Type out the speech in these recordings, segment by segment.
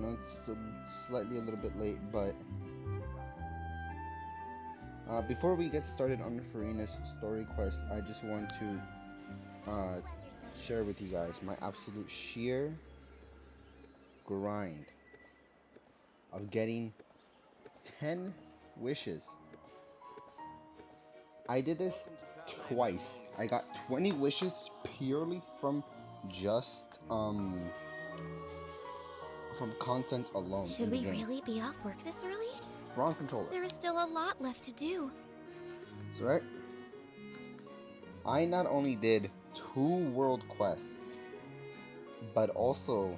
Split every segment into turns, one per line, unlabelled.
know it's slightly a little bit late, but before we get started on Furina's story quest, I just want to share with you guys my absolute sheer grind of getting 10 wishes. I did this twice. I got 20 wishes purely from just from content alone.
Should we really be off work this early?
Wrong controller.
There is still a lot left to do.
That's right. I not only did 2 world quests, but also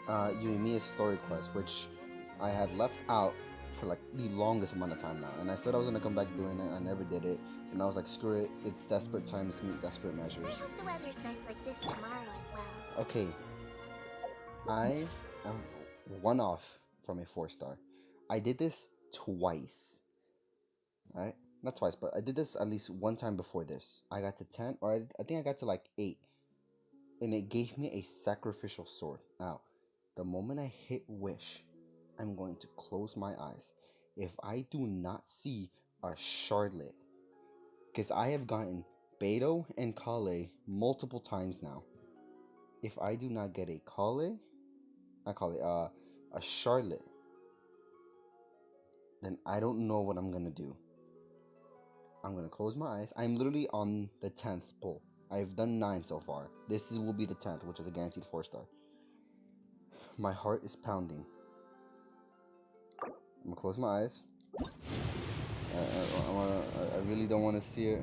Yuimiya's story quest, which I had left out for like the longest amount of time now. And I said I was gonna come back doing it. I never did it. And I was like, screw it. It's desperate times meet desperate measures.
I hope the weather's nice like this tomorrow as well.
Okay. I am 1 off from a 4-star. I did this twice. Alright? Not twice, but I did this at least 1 time before this. I got to 10, or I think I got to like 8. And it gave me a sacrificial sword. Now, the moment I hit wish, I'm going to close my eyes. If I do not see a Charlotte, because I have gotten Beto and Kale multiple times now. If I do not get a a Charlotte, then I don't know what I'm gonna do. I'm gonna close my eyes. I'm literally on the 10th pull. I've done 9 so far. Will be the 10th, which is a guaranteed 4-star. My heart is pounding. I'm gonna close my eyes. I really don't want to see it.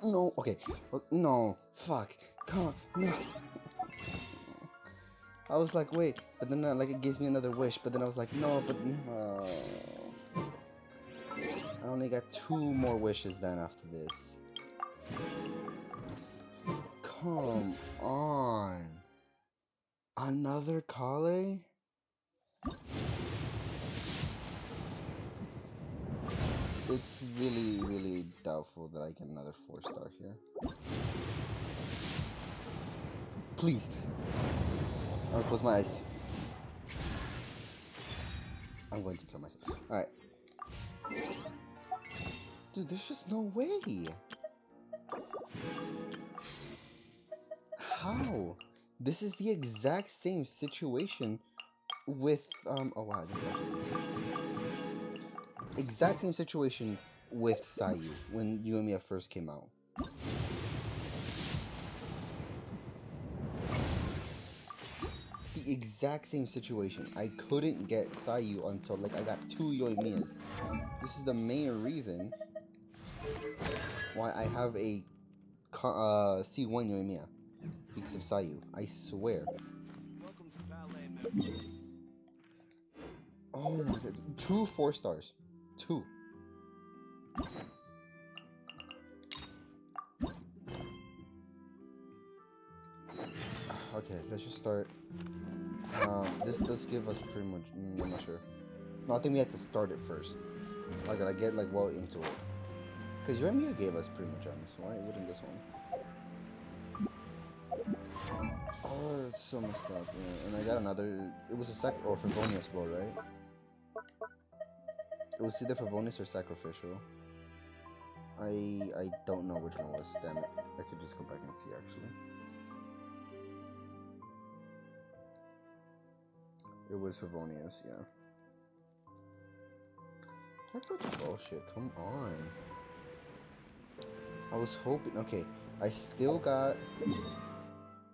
No, okay. No, fuck. Come on, no. I was like, wait, but then like it gives me another wish, but then I was like, no, but I only got 2 more wishes then after this. Come on. Another Kale? It's really doubtful that I get another 4-star here. Please. I'll close my eyes. I'm going to kill myself. Alright. Dude, there's just no way. How? This is the exact same situation with oh wow, exact same situation with Sayu when Yuimiya first came out. The exact same situation. I couldn't get Sayu until like I got 2 Yoimiyas. This is the main reason why I have a C1 Yoimiya. Because of Sayu, I swear. Oh my god, 2 4-stars. 2. Okay, let's just start. This does give us pretty much. I'm not sure. No, I think we have to start it first. I gotta get like well into it. Cause Yoimiya gave us Primo Gems. Why wouldn't this one? Oh, it's so messed up. Yeah, and I got another. It was a Favonius bow, right? It was either Favonius or Sacrificial. I don't know which one it was. Damn it! I could just go back and see actually. It was Favonius, yeah. That's such bullshit. Come on. I was hoping. Okay, I still got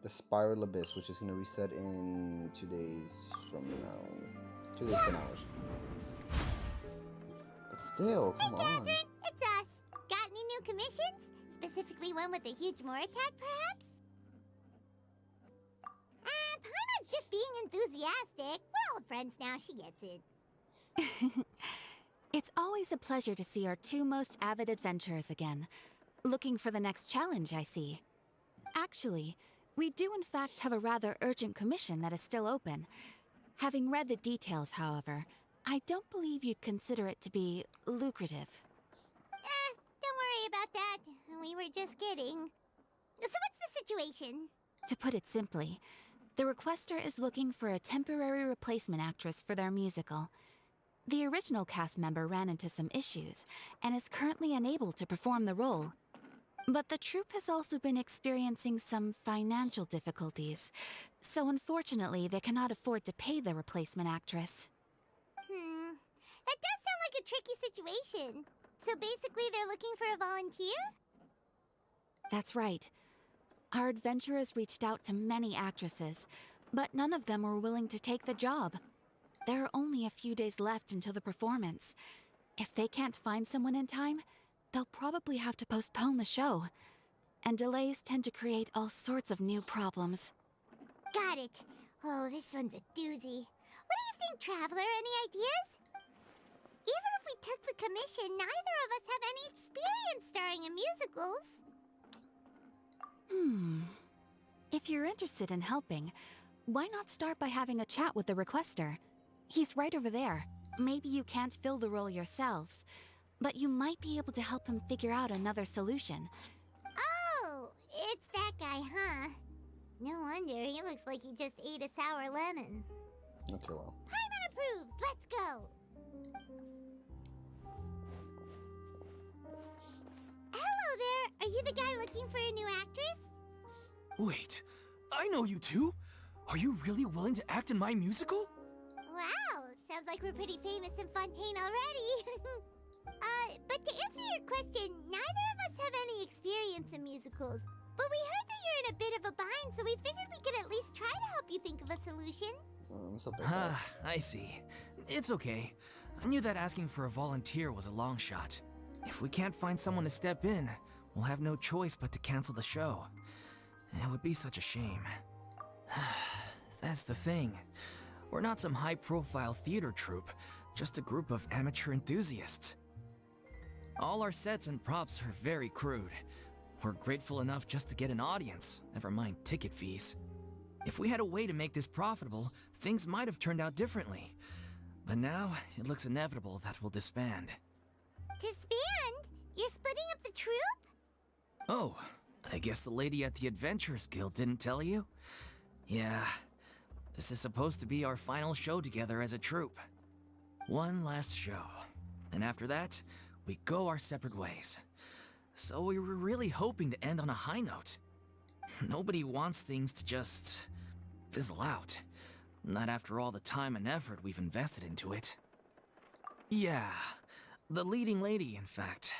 the Spiral Abyss, which is gonna reset in 2 days from now. 2 days, 10 hours. But still, come on.
Catherine, it's us. Got any new commissions? Specifically one with a huge more attack, perhaps? Paimon's just being enthusiastic. We're old friends now, she gets it.
It's always a pleasure to see our 2 most avid adventurers again. Looking for the next challenge, I see. Actually, we do in fact have a rather urgent commission that is still open. Having read the details, however, I don't believe you'd consider it to be lucrative.
Don't worry about that. We were just kidding. So what's the situation?
To put it simply, the requester is looking for a temporary replacement actress for their musical. The original cast member ran into some issues and is currently unable to perform the role. But the troupe has also been experiencing some financial difficulties, so unfortunately they cannot afford to pay the replacement actress.
That does sound like a tricky situation. So basically they're looking for a volunteer?
That's right. Our adventurers reached out to many actresses, but none of them were willing to take the job. There are only a few days left until the performance. If they can't find someone in time, they'll probably have to postpone the show. And delays tend to create all sorts of new problems.
Got it. Oh, this one's a doozy. What do you think, Traveler? Any ideas? Even if we took the commission, neither of us have any experience starring in musicals.
If you're interested in helping, why not start by having a chat with the requester? He's right over there. Maybe you can't fill the role yourselves, but you might be able to help him figure out another solution.
Oh, it's that guy, huh? No wonder, he looks like he just ate a sour lemon.
Okay, well.
Paimon approves! Let's go! Hello there! Are you the guy looking for a new actress?
Wait, I know you two! Are you really willing to act in my musical?
Wow, sounds like we're pretty famous in Fontaine already. But to answer your question, neither of us have any experience in musicals. But we heard that you're in a bit of a bind, so we figured we could at least try to help you think of a solution.
So big.
I see. It's okay. I knew that asking for a volunteer was a long shot. If we can't find someone to step in, we'll have no choice but to cancel the show. It would be such a shame. That's the thing. We're not some high-profile theater troupe, just a group of amateur enthusiasts. All our sets and props are very crude. We're grateful enough just to get an audience, never mind ticket fees. If we had a way to make this profitable, things might have turned out differently. But now, it looks inevitable that we'll disband.
Disband? You're splitting up the troupe?
Oh, I guess the lady at the Adventurers Guild didn't tell you? Yeah, this is supposed to be our final show together as a troupe. One last show. And after that, we go our separate ways. So we were really hoping to end on a high note. Nobody wants things to just fizzle out. Not after all the time and effort we've invested into it. Yeah, the leading lady, in fact.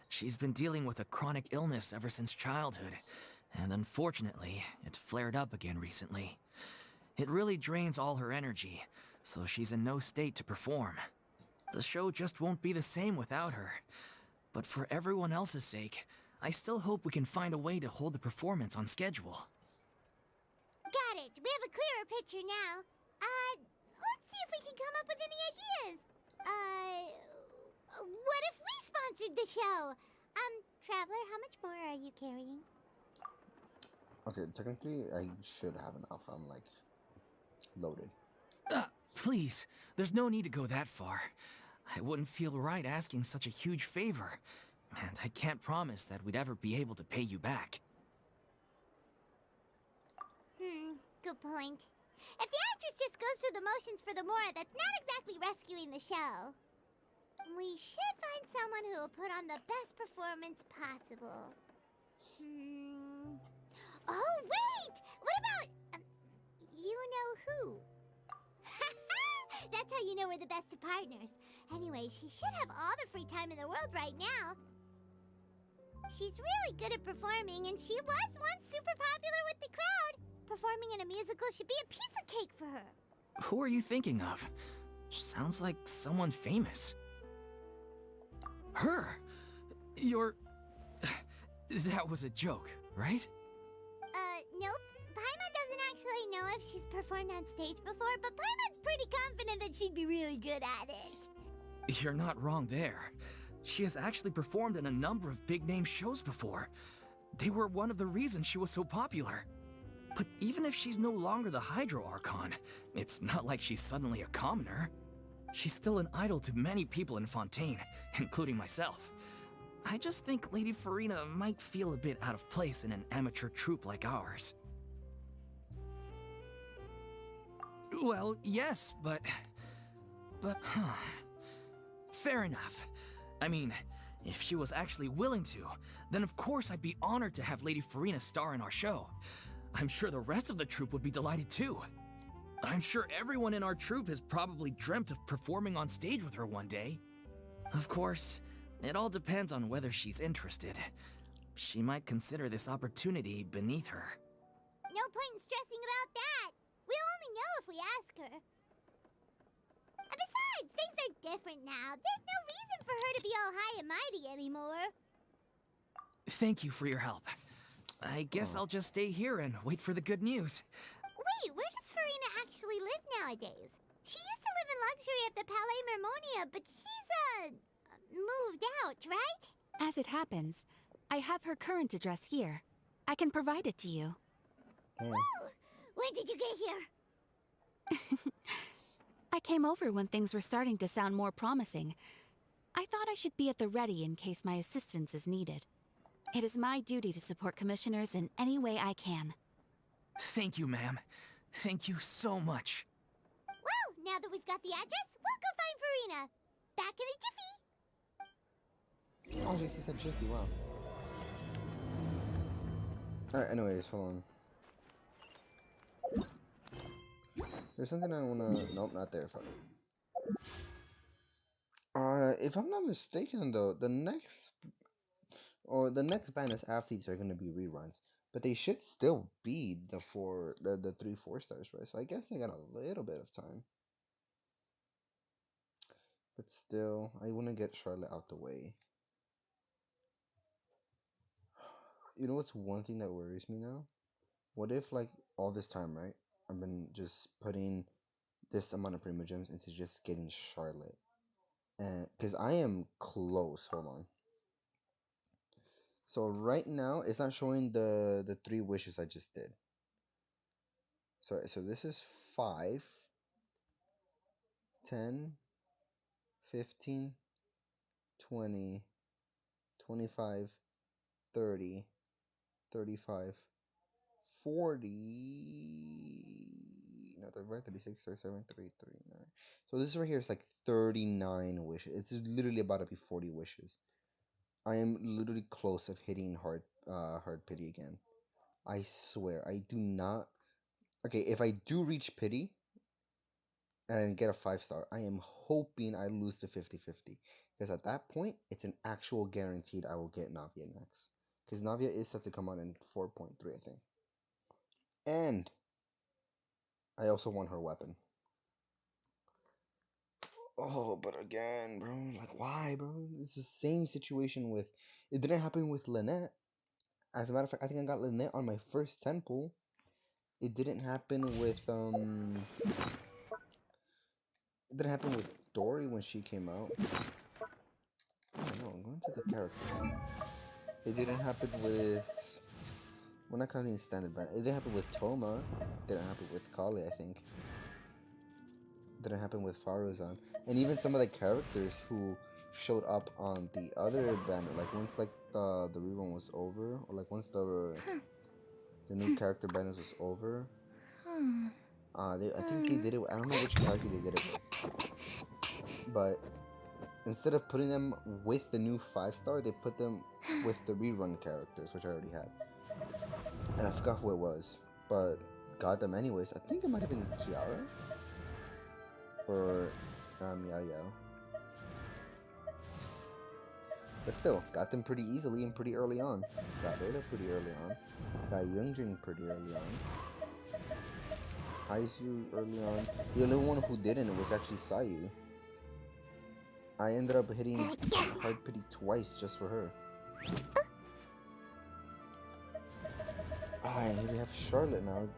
She's been dealing with a chronic illness ever since childhood, and unfortunately, it flared up again recently. It really drains all her energy, so she's in no state to perform. The show just won't be the same without her. But for everyone else's sake, I still hope we can find a way to hold the performance on schedule.
Got it. We have a clearer picture now. Let's see if we can come up with any ideas. What if we sponsored the show? Traveler, how much more are you carrying?
Okay, technically, I should have enough. I'm, like, loaded.
Please, there's no need to go that far. I wouldn't feel right asking such a huge favor, and I can't promise that we'd ever be able to pay you back.
Good point. If the actress just goes through the motions for the more, that's not exactly rescuing the show. We should find someone who will put on the best performance possible. Oh, wait! What about... you know who? That's how you know we're the best of partners. Anyway, she should have all the free time in the world right now. She's really good at performing, and she was once super popular with the crowd. Performing in a musical should be a piece of cake for her.
Who are you thinking of? Sounds like someone famous. Her? You're... That was a joke, right?
Nope. Paimon doesn't actually know if she's performed on stage before, but Paimon's pretty confident that she'd be really good at it.
You're not wrong there. She has actually performed in a number of big-name shows before. They were one of the reasons she was so popular. But even if she's no longer the Hydro Archon, it's not like she's suddenly a commoner. She's still an idol to many people in Fontaine, including myself. I just think Lady Furina might feel a bit out of place in an amateur troupe like ours. Well, yes, but... Fair enough. I mean, if she was actually willing to, then of course I'd be honored to have Lady Furina star in our show. I'm sure the rest of the troupe would be delighted too. I'm sure everyone in our troupe has probably dreamt of performing on stage with her one day. Of course, it all depends on whether she's interested. She might consider this opportunity beneath her.
No point in stressing about that. We'll only know if we ask her. And besides, things are different now. There's no reason for her to be all high and mighty anymore.
Thank you for your help. I guess I'll just stay here and wait for the good news.
Wait, where does Furina actually live nowadays? She used to live in luxury at the Palais Mermonia, but she's, moved out, right?
As it happens, I have her current address here. I can provide it to you.
Ooh, when did you get here?
I came over when things were starting to sound more promising. I thought I should be at the ready in case my assistance is needed. It is my duty to support commissioners in any way I can.
Thank you, ma'am. Thank you so much.
Well, now that we've got the address, we'll go find Furina. Back in a jiffy.
Oh, she said jiffy, wow. Alright, anyways, hold on. There's something I wanna... Nope, not there. Fuck. If I'm not mistaken, though, the next Bandus athletes are gonna be reruns, but they should still be the 3 4-stars, right? So I guess I got a little bit of time. But still, I wanna get Charlotte out the way. You know what's one thing that worries me now? What if, like, all this time, right? I've been just putting this amount of Prima Gems into just getting Charlotte. And because I am close, hold on. So right now it's not showing the 3 wishes I just did. So this is 5, 10, 15, 20, 25, 30, 35, 40. No, 35, 36, 37, 39. So this right here is like 39 wishes. It's literally about to be 40 wishes. I am literally close of hitting hard pity again. I swear, I do not. Okay, if I do reach pity and get a 5-star, I am hoping I lose the 50-50. Because at that point, it's an actual guaranteed I will get Navia next. Because Navia is set to come out in 4.3, I think. And I also want her weapon. Oh, but again, bro, like, why, bro? It's the same situation with... It didn't happen with Lynette. As a matter of fact, I think I got Lynette on my first 10 pull. It didn't happen with, It didn't happen with Dory when she came out. I don't know, I'm going to the characters. It didn't happen with... Well, not counting standard band. It didn't happen with Toma. It didn't happen with Kali, I think. It didn't happen with Faruzan. And even some of the characters who showed up on the other banner, like once like the rerun was over, or like once the new character banners was over, I think they did it. I don't know which character they did it with, but instead of putting them with the new 5-star, they put them with the rerun characters, which I already had, and I forgot who it was, but got them anyways. I think it might have been Kiara or Meow Yao. But still, got them pretty easily and pretty early on. Got Rita pretty early on. Got Youngjin pretty early on. Haizu early on. The only one who didn't was actually Sayu. I ended up hitting Hard Pity twice just for her. And here we have Charlotte now.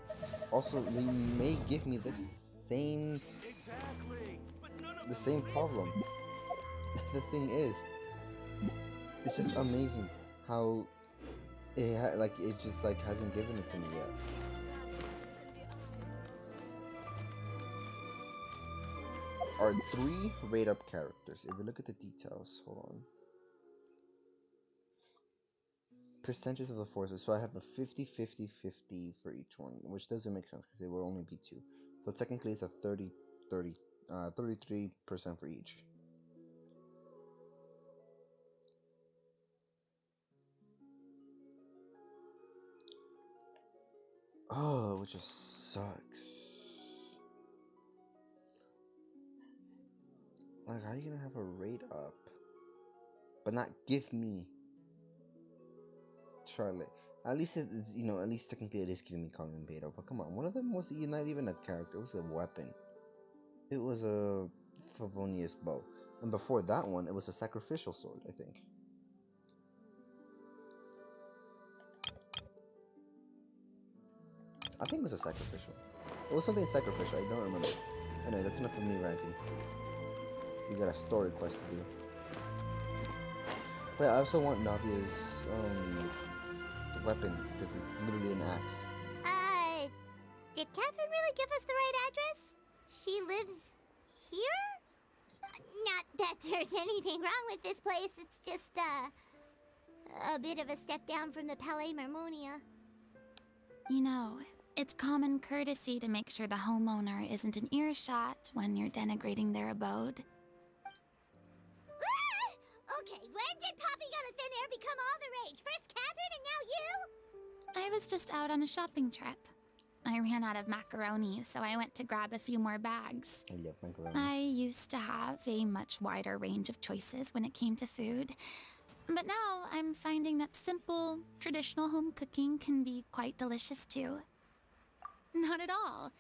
Also, they may give me the same problem. The thing is, it's just amazing how it just like hasn't given it to me yet. Are 3 rate up characters. If you look at the details, hold on. percentages of the forces. So I have a 50-50-50 for each one, which doesn't make sense because it will only be 2. So technically it's a 33% for each. Oh, which just sucks. Like, how are you gonna have a rate up, but not give me Charlotte? At least at least technically it is giving me Common Beta. But come on, one of them was not even a character; it was a weapon. It was a Favonius bow, and before that one, it was a sacrificial sword, I think. I think it was a sacrificial. It was something sacrificial. I don't remember. Anyway, that's enough of me ranting. We got a story quest to do. But I also want Navia's weapon because it's literally an axe.
Did Catherine really give us the right address? She lives here? Not that there's anything wrong with this place. It's just a bit of a step down from the Palais Marmonia.
You know, it's common courtesy to make sure the homeowner isn't an earshot when you're denigrating their abode.
Okay, when did popping out of thin air become all the rage? First Catherine and now you?
I was just out on a shopping trip. I ran out of macaroni, so I went to grab a few more bags.
I love macaroni.
I used to have a much wider range of choices when it came to food. But now I'm finding that simple, traditional home cooking can be quite delicious too. Not at all.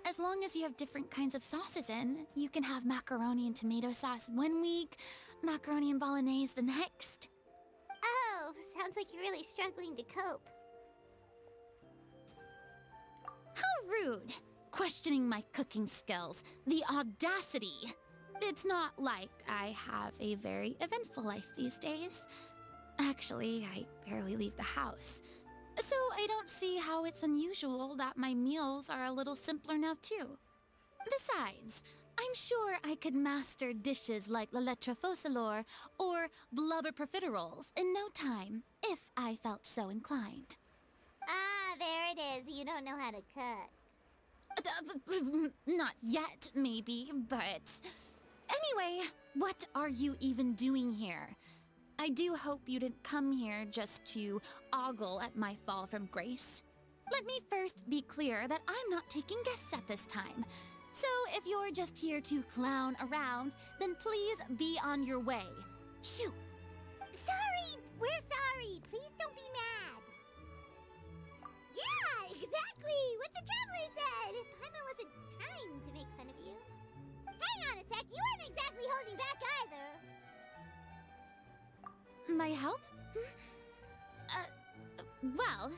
As long as you have different kinds of sauces in, you can have macaroni and tomato sauce one week, macaroni and bolognese the next.
Oh, sounds like you're really struggling to cope.
How rude! Questioning my cooking skills. The audacity! It's not like I have a very eventful life these days. Actually, I barely leave the house. So I don't see how it's unusual that my meals are a little simpler now too. Besides, I'm sure I could master dishes like la lettre focilor or blubber profiteroles in no time, if I felt so inclined.
Ah, there it is. You don't know how to cook.
Not yet, maybe, but... Anyway, what are you even doing here? I do hope you didn't come here just to ogle at my fall from grace. Let me first be clear that I'm not taking guests at this time. So if you're just here to clown around, then please be on your way. Shoo!
Sorry! We're sorry! Please don't be mad! Yeah, exactly! What the Traveler said! Paimon wasn't trying to make fun of you. Hang on a sec, you weren't exactly holding back either.
My help? Well,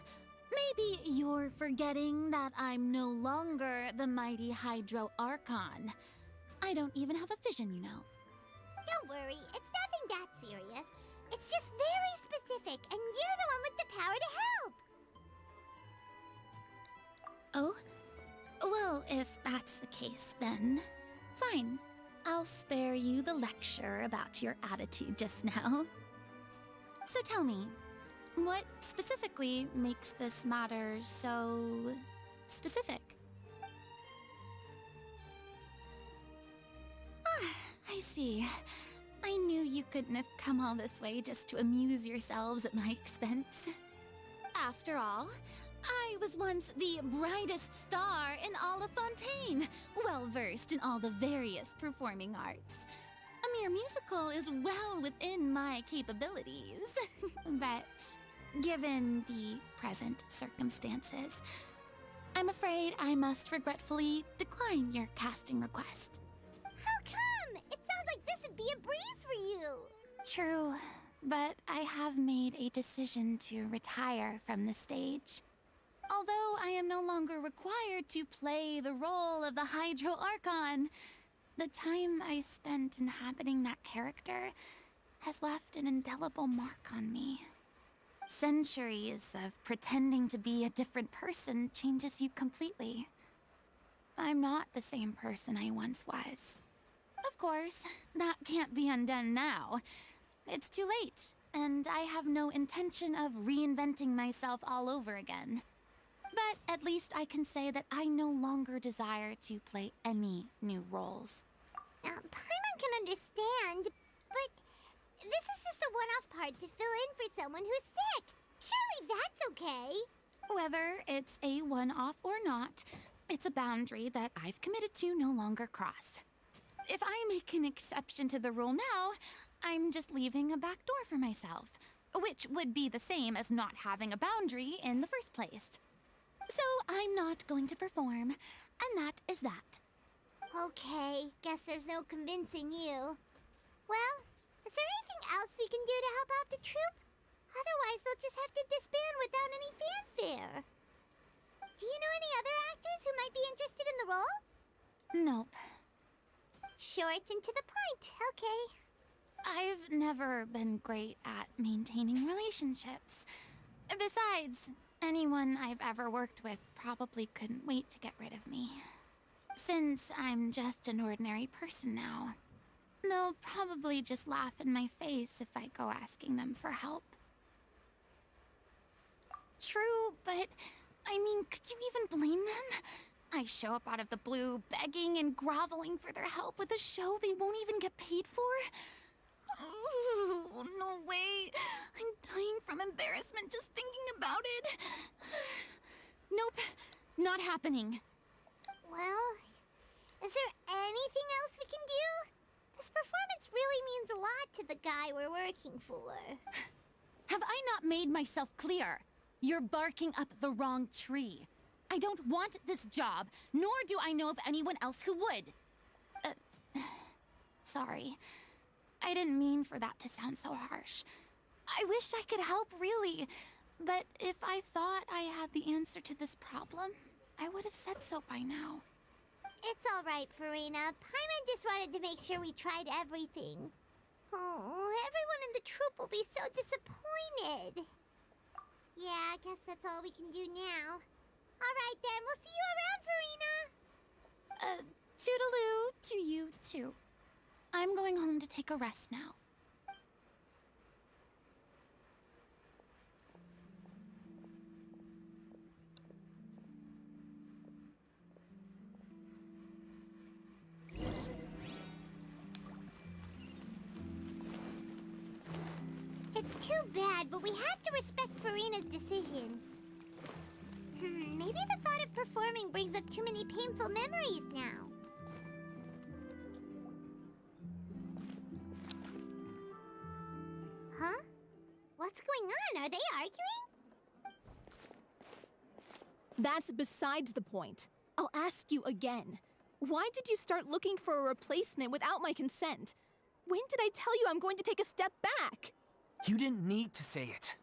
maybe you're forgetting that I'm no longer the mighty Hydro Archon. I don't even have a vision, you know.
Don't worry, it's nothing that serious. It's just very specific, and you're the one with the power to help.
Oh? Well, if that's the case, then fine. I'll spare you the lecture about your attitude just now. So tell me, what specifically makes this matter so specific? Ah, I see. I knew you couldn't have come all this way just to amuse yourselves at my expense. After all, I was once the brightest star in all of Fontaine, well-versed in all the various performing arts. A mere musical is well within my capabilities. But given the present circumstances, I'm afraid I must regretfully decline your casting request.
How come? It sounds like this would be a breeze for you.
True, but I have made a decision to retire from the stage. Although I am no longer required to play the role of the Hydro Archon, the time I spent inhabiting that character has left an indelible mark on me. Centuries of pretending to be a different person changes you completely. I'm not the same person I once was. Of course, that can't be undone now. It's too late. and I have no intention of reinventing myself all over again. But at least I can say that I no longer desire to play any new roles.
Paimon can understand, but this is just a one-off part to fill in for someone who's sick. Surely that's okay.
Whether it's a one-off or not, it's a boundary that I've committed to no longer cross. If I make an exception to the rule now, I'm just leaving a back door for myself, which would be the same as not having a boundary in the first place. So I'm not going to perform, and that is that.
Okay, guess there's no convincing you. Well, is there anything else we can do to help out the troupe? Otherwise, they'll just have to disband without any fanfare. Do you know any other actors who might be interested in the role?
Nope.
Short and to the point, okay.
I've never been great at maintaining relationships. Besides, anyone I've ever worked with probably couldn't wait to get rid of me. Since I'm just an ordinary person now, they'll probably just laugh in my face if I go asking them for help. True, but I mean, could you even blame them? I show up out of the blue, begging and groveling for their help with a show they won't even get paid for? Ooh, no way. I'm dying from embarrassment just thinking about it. Nope, not happening.
Well, is there anything else we can do? This performance really means a lot to the guy we're working for.
Have I not made myself clear? You're barking up the wrong tree. I don't want this job, nor do I know of anyone else who would. Sorry. I didn't mean for that to sound so harsh. I wish I could help, really. But if I thought I had the answer to this problem, I would have said so by now.
It's all right, Furina. Paimon just wanted to make sure we tried everything. Oh, everyone in the troupe will be so disappointed. Yeah, I guess that's all we can do now. All right, then. We'll see you around, Furina.
Toodaloo to you, too. I'm going home to take a rest now.
It's too bad, but we have to respect Furina's decision. Maybe the thought of performing brings up too many painful memories now. Huh? What's going on? Are they arguing?
That's besides the point. I'll ask you again. Why did you start looking for a replacement without my consent? When did I tell you I'm going to take a step back?
You didn't need to say it.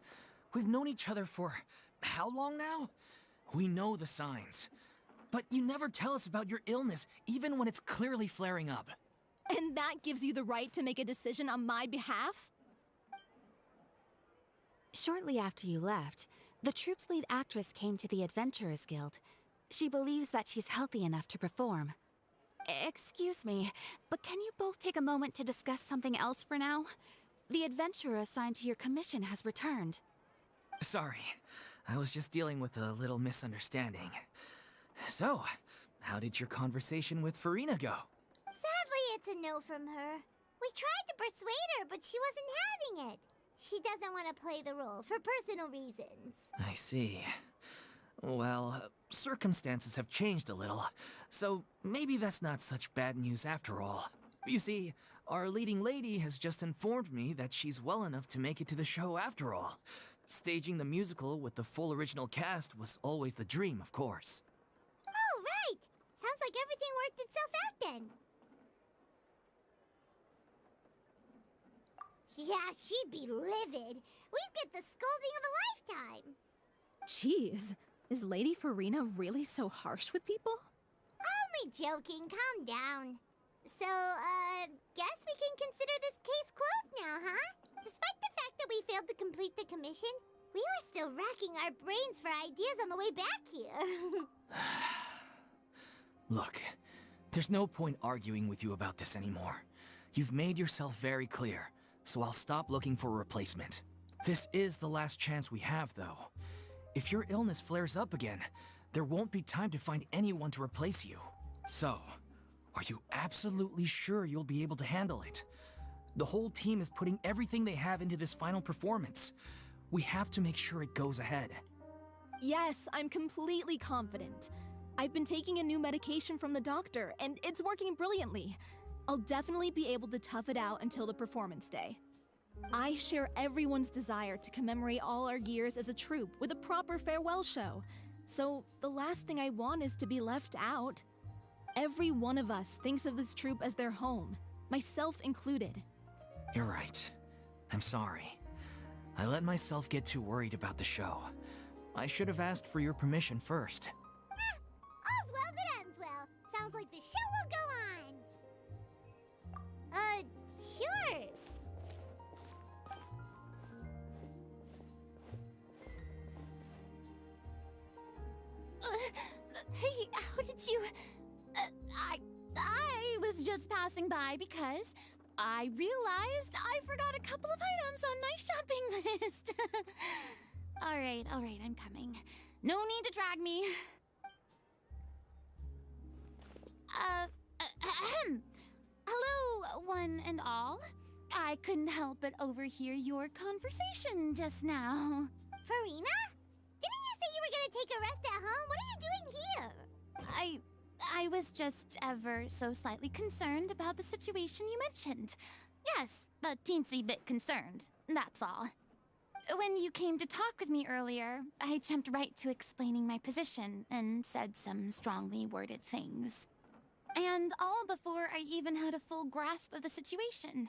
We've known each other for how long now? We know the signs. But you never tell us about your illness, even when it's clearly flaring up.
And that gives you the right to make a decision on my behalf?
Shortly after you left, the troupe's lead actress came to the Adventurers Guild. She believes that she's healthy enough to perform. Excuse me, but can you both take a moment to discuss something else for now? The adventurer assigned to your commission has returned.
Sorry, I was just dealing with a little misunderstanding. So, how did your conversation with Furina go?
Sadly, it's a no from her. We tried to persuade her, but she wasn't having it. She doesn't want to play the role for personal reasons.
I see. Well, circumstances have changed a little, so maybe that's not such bad news after all. You see, our leading lady has just informed me that she's well enough to make it to the show after all. Staging the musical with the full original cast was always the dream, of course.
Oh, right! Sounds like everything worked itself out then. Yeah, she'd be livid. We'd get the scolding of a lifetime.
Jeez, is Lady Furina really so harsh with people?
Only joking, calm down. So, guess we can consider this case closed now, huh? Despite the fact that we failed to complete the commission, we were still racking our brains for ideas on the way back here.
Look, there's no point arguing with you about this anymore. You've made yourself very clear, so I'll stop looking for a replacement. This is the last chance we have, though. If your illness flares up again, there won't be time to find anyone to replace you. So, are you absolutely sure you'll be able to handle it? The whole team is putting everything they have into this final performance. We have to make sure it goes ahead.
Yes, I'm completely confident. I've been taking a new medication from the doctor, and it's working brilliantly. I'll definitely be able to tough it out until the performance day. I share everyone's desire to commemorate all our years as a troupe with a proper farewell show. So the last thing I want is to be left out. Every one of us thinks of this troupe as their home, myself included.
You're right. I'm sorry. I let myself get too worried about the show. I should have asked for your permission first.
All's well that ends well. Sounds like the show will go on. Sure.
Hey, how did you... I was just passing by because I realized I forgot a couple of items on my shopping list. All right, I'm coming. No need to drag me. Hello, one and all. I couldn't help but overhear your conversation just now.
Furina? Didn't you say you were gonna take a rest at home? What are you doing here?
I was just ever so slightly concerned about the situation you mentioned. Yes, a teensy bit concerned, that's all. When you came to talk with me earlier, I jumped right to explaining my position and said some strongly worded things. And all before I even had a full grasp of the situation.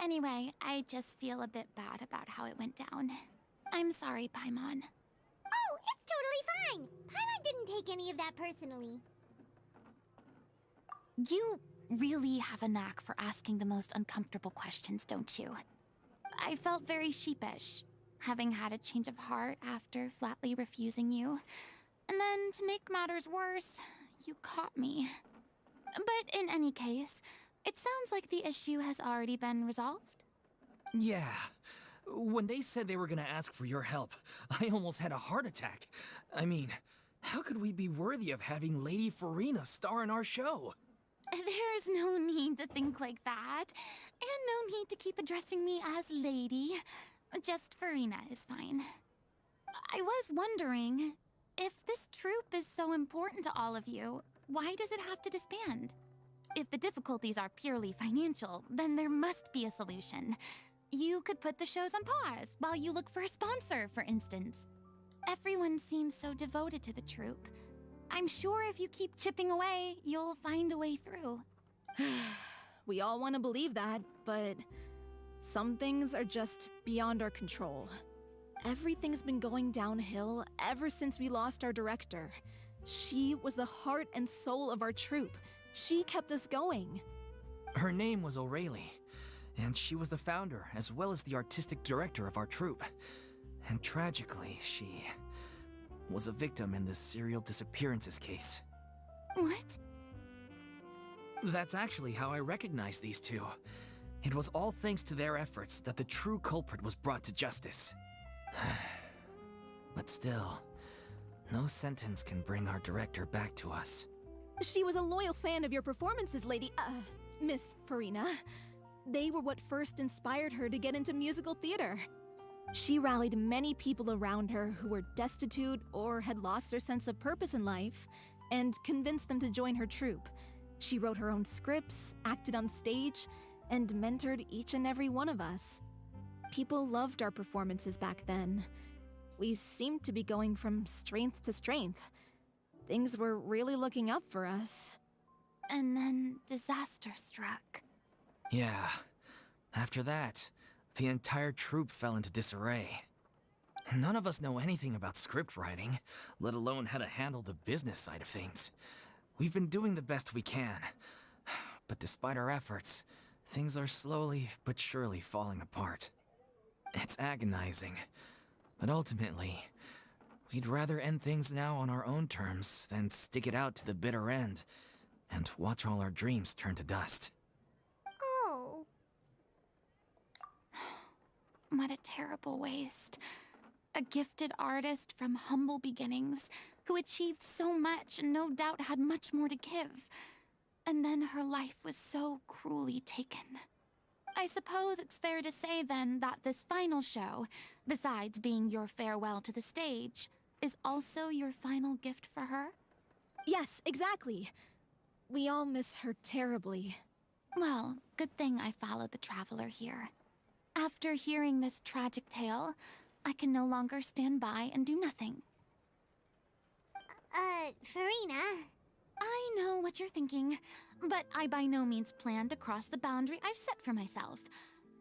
Anyway, I just feel a bit bad about how it went down. I'm sorry, Paimon.
Oh, it's totally fine. Paimon didn't take any of that personally.
You really have a knack for asking the most uncomfortable questions, don't you? I felt very sheepish, having had a change of heart after flatly refusing you. And then, to make matters worse, you caught me. But in any case, it sounds like the issue has already been resolved.
Yeah. When they said they were gonna ask for your help, I almost had a heart attack. I mean, how could we be worthy of having Lady Furina star in our show?
There's no need to think like that, and no need to keep addressing me as lady. Just Furina is fine. I was wondering, if this troupe is so important to all of you, why does it have to disband? If the difficulties are purely financial, then there must be a solution. You could put the shows on pause while you look for a sponsor, for instance. Everyone seems so devoted to the troupe. I'm sure if you keep chipping away, you'll find a way through.
We all want to believe that, but some things are just beyond our control. Everything's been going downhill ever since we lost our director. She was the heart and soul of our troupe. She kept us going.
Her name was O'Reilly, and she was the founder as well as the artistic director of our troupe. And tragically, she was a victim in this serial disappearances case.
What?
That's actually how I recognized these two. It was all thanks to their efforts that the true culprit was brought to justice. But still, no sentence can bring our director back to us.
She was a loyal fan of your performances, Miss Furina. They were what first inspired her to get into musical theater. She rallied many people around her who were destitute or had lost their sense of purpose in life, and convinced them to join her troupe. She wrote her own scripts, acted on stage, and mentored each and every one of us. People loved our performances back then. We seemed to be going from strength to strength. Things were really looking up for us.
And then disaster struck.
Yeah. After that, the entire troupe fell into disarray. None of us know anything about script writing, let alone how to handle the business side of things. We've been doing the best we can. But despite our efforts, things are slowly but surely falling apart. It's agonizing. But ultimately, we'd rather end things now on our own terms than stick it out to the bitter end and watch all our dreams turn to dust.
Oh.
What a terrible waste. A gifted artist from humble beginnings who achieved so much and no doubt had much more to give. And then her life was so cruelly taken. I suppose it's fair to say then that this final show, besides being your farewell to the stage, is also your final gift for her?
Yes, exactly. We all miss her terribly.
Well, good thing I followed the traveler here. After hearing this tragic tale, I can no longer stand by and do nothing.
Furina.
I know what you're thinking, but I by no means plan to cross the boundary I've set for myself.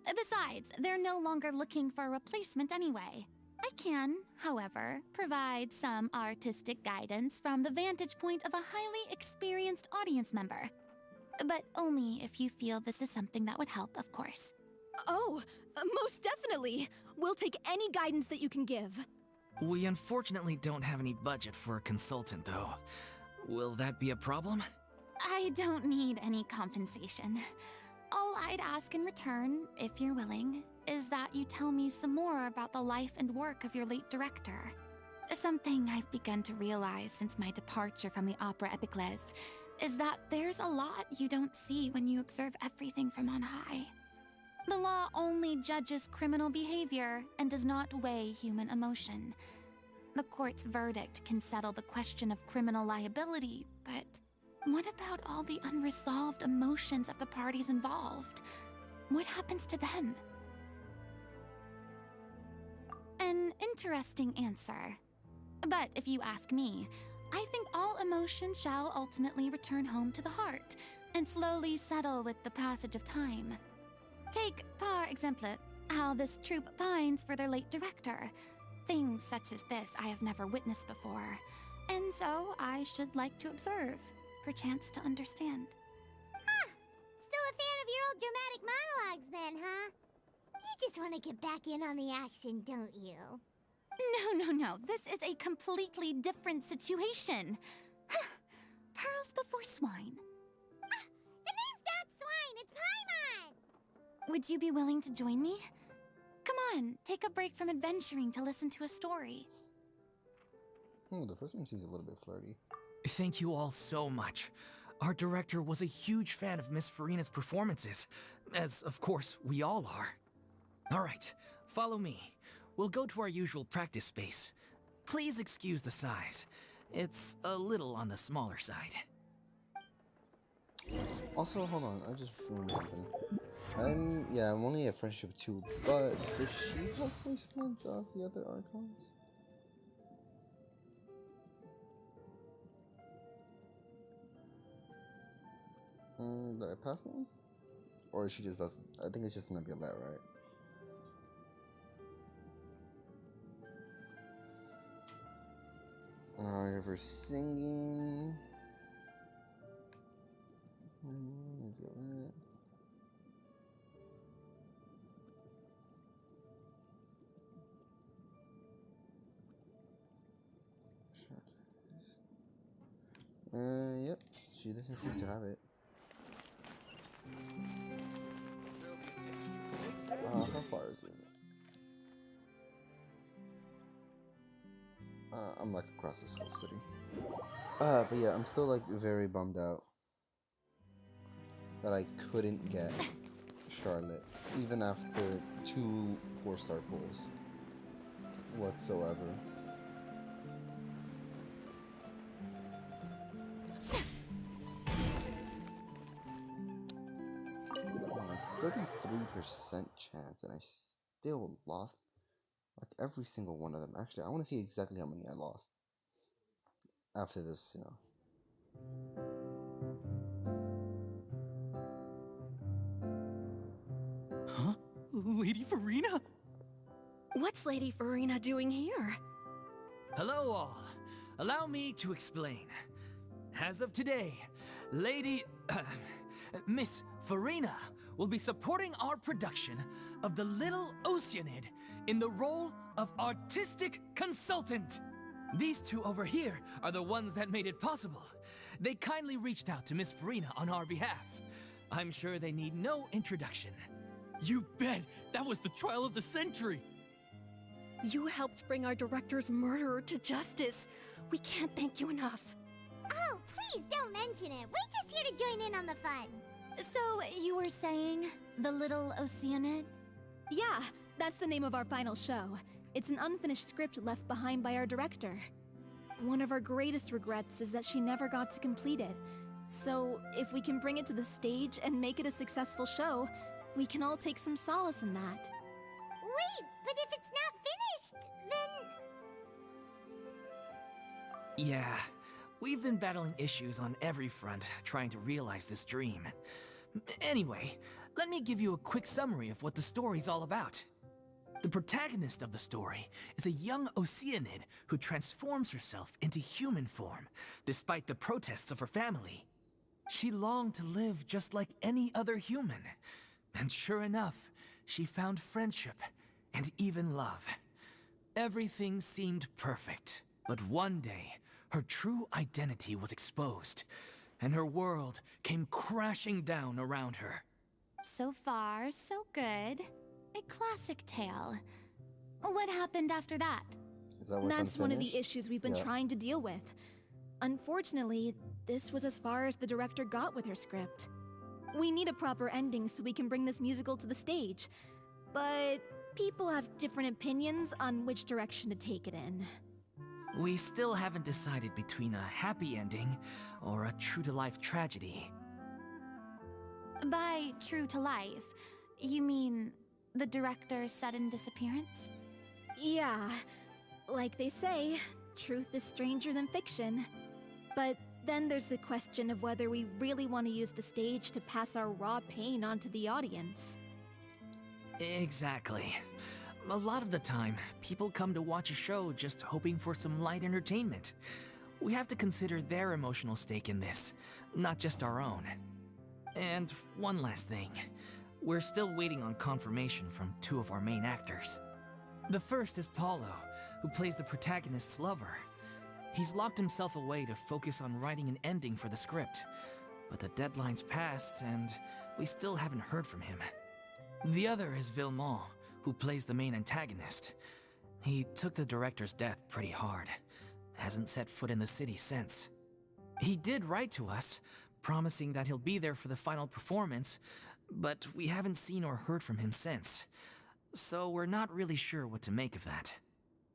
Besides, they're no longer looking for a replacement anyway. I can, however, provide some artistic guidance from the vantage point of a highly experienced audience member. But only if you feel this is something that would help, of course.
Oh, most definitely. We'll take any guidance that you can give.
We unfortunately don't have any budget for a consultant, though. Will that be a problem?
I don't need any compensation. All I'd ask in return, if you're willing, is that you tell me some more about the life and work of your late director. Something I've begun to realize since my departure from the Opera Epiclese is that there's a lot you don't see when you observe everything from on high. The law only judges criminal behavior and does not weigh human emotion. The court's verdict can settle the question of criminal liability, but what about all the unresolved emotions of the parties involved? What happens to them? An interesting answer. But if you ask me, I think all emotion shall ultimately return home to the heart and slowly settle with the passage of time. Take, par exemple, how this troupe pines for their late director. Things such as this I have never witnessed before, and so I should like to observe, perchance to understand.
Huh. Still a fan of your old dramatic monologues then, huh? You just want to get back in on the action, don't you?
No. This is a completely different situation. Pearls before swine.
Ah, the name's not Swine, it's Paimon!
Would you be willing to join me? Come on, take a break from adventuring to listen to a story.
Oh, the first one seems a little bit flirty.
Thank you all so much. Our director was a huge fan of Miss Furina's performances, as of course we all are. Alright, follow me. We'll go to our usual practice space. Please excuse the size. It's a little on the smaller side.
Also, hold on, I just remembered something. I'm only a friendship 2, but does she have bracelets of the other Archons? Did I pass one? Or she just doesn't? I think it's just gonna be a let, right? For singing. Yep, she doesn't seem to have it. How far is it? I'm like across this whole city. But yeah, I'm still like very bummed out that I couldn't get Charlotte, even after 2 4-star pulls whatsoever. 33% chance, and I still lost like every single one of them. Actually, I want to see exactly how many I lost after this,
Huh? Lady Furina?
What's Lady Furina doing here?
Hello all. Allow me to explain. As of today, Miss Furina will be supporting our production of The Little Oceanid in the role of artistic consultant. These two over here are the ones that made it possible. They kindly reached out to Miss Furina on our behalf. I'm sure they need no introduction. You bet! That was the trial of the century!
You helped bring our director's murderer to justice. We can't thank you enough.
Oh, please don't mention it. We're just here to join in on the fun.
So, you were saying the Little Oceanid?
Yeah, that's the name of our final show. It's an unfinished script left behind by our director. One of our greatest regrets is that she never got to complete it. So, if we can bring it to the stage and make it a successful show, we can all take some solace in that.
Wait, but if it's not finished, then...
Yeah, we've been battling issues on every front, trying to realize this dream. Anyway, let me give you a quick summary of what the story's all about. The protagonist of the story is a young Oceanid who transforms herself into human form, despite the protests of her family. She longed to live just like any other human. And sure enough, she found friendship and even love. Everything seemed perfect. But one day, her true identity was exposed, and her world came crashing down around her.
So far, so good. A classic tale. What happened after that?
Is that what's
That's one of the
unfinished?
issues we've been
Yeah.
trying to deal with. Unfortunately, this was as far as the director got with her script. We need a proper ending so we can bring this musical to the stage. But people have different opinions on which direction to take it in.
We still haven't decided between a happy ending or a true-to-life tragedy.
By true to life, you mean the director's sudden disappearance?
Yeah, like they say, truth is stranger than fiction. But then there's the question of whether we really want to use the stage to pass our raw pain onto the audience.
Exactly. A lot of the time, people come to watch a show just hoping for some light entertainment. We have to consider their emotional stake in this, not just our own. And one last thing. We're still waiting on confirmation from two of our main actors. The first is Paulo, who plays the protagonist's lover. He's locked himself away to focus on writing an ending for the script. But the deadline's passed, and we still haven't heard from him. The other is Villemont, who plays the main antagonist. He took the director's death pretty hard. Hasn't set foot in the city since. He did write to us, promising that he'll be there for the final performance, but we haven't seen or heard from him since. So we're not really sure what to make of that.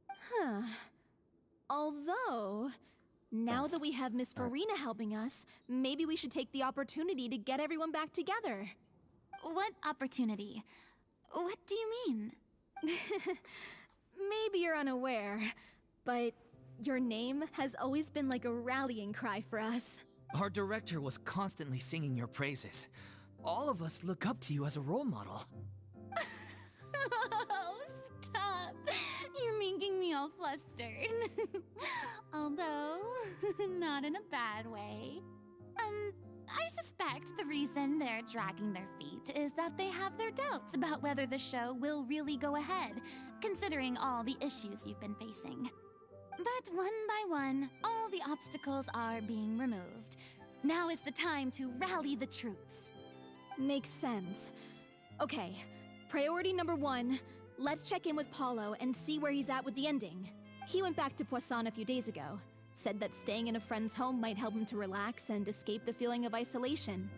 Huh. Although, now that we have Miss Furina helping us, maybe we should take the opportunity to get everyone back together.
What opportunity? What do you mean?
Maybe you're unaware, but your name has always been like a rallying cry for us.
Our director was constantly singing your praises. All of us look up to you as a role model.
Oh, stop. You're making me all flustered. Although, not in a bad way. I suspect the reason they're dragging their feet is that they have their doubts about whether the show will really go ahead, considering all the issues you've been facing. But one by one, all the obstacles are being removed. Now is the time to rally the troops.
Makes sense. Okay, priority number 1, let's check in with Paulo and see where he's at with the ending. He went back to Poisson a few days ago. Said that staying in a friend's home might help him to relax and escape the feeling of isolation.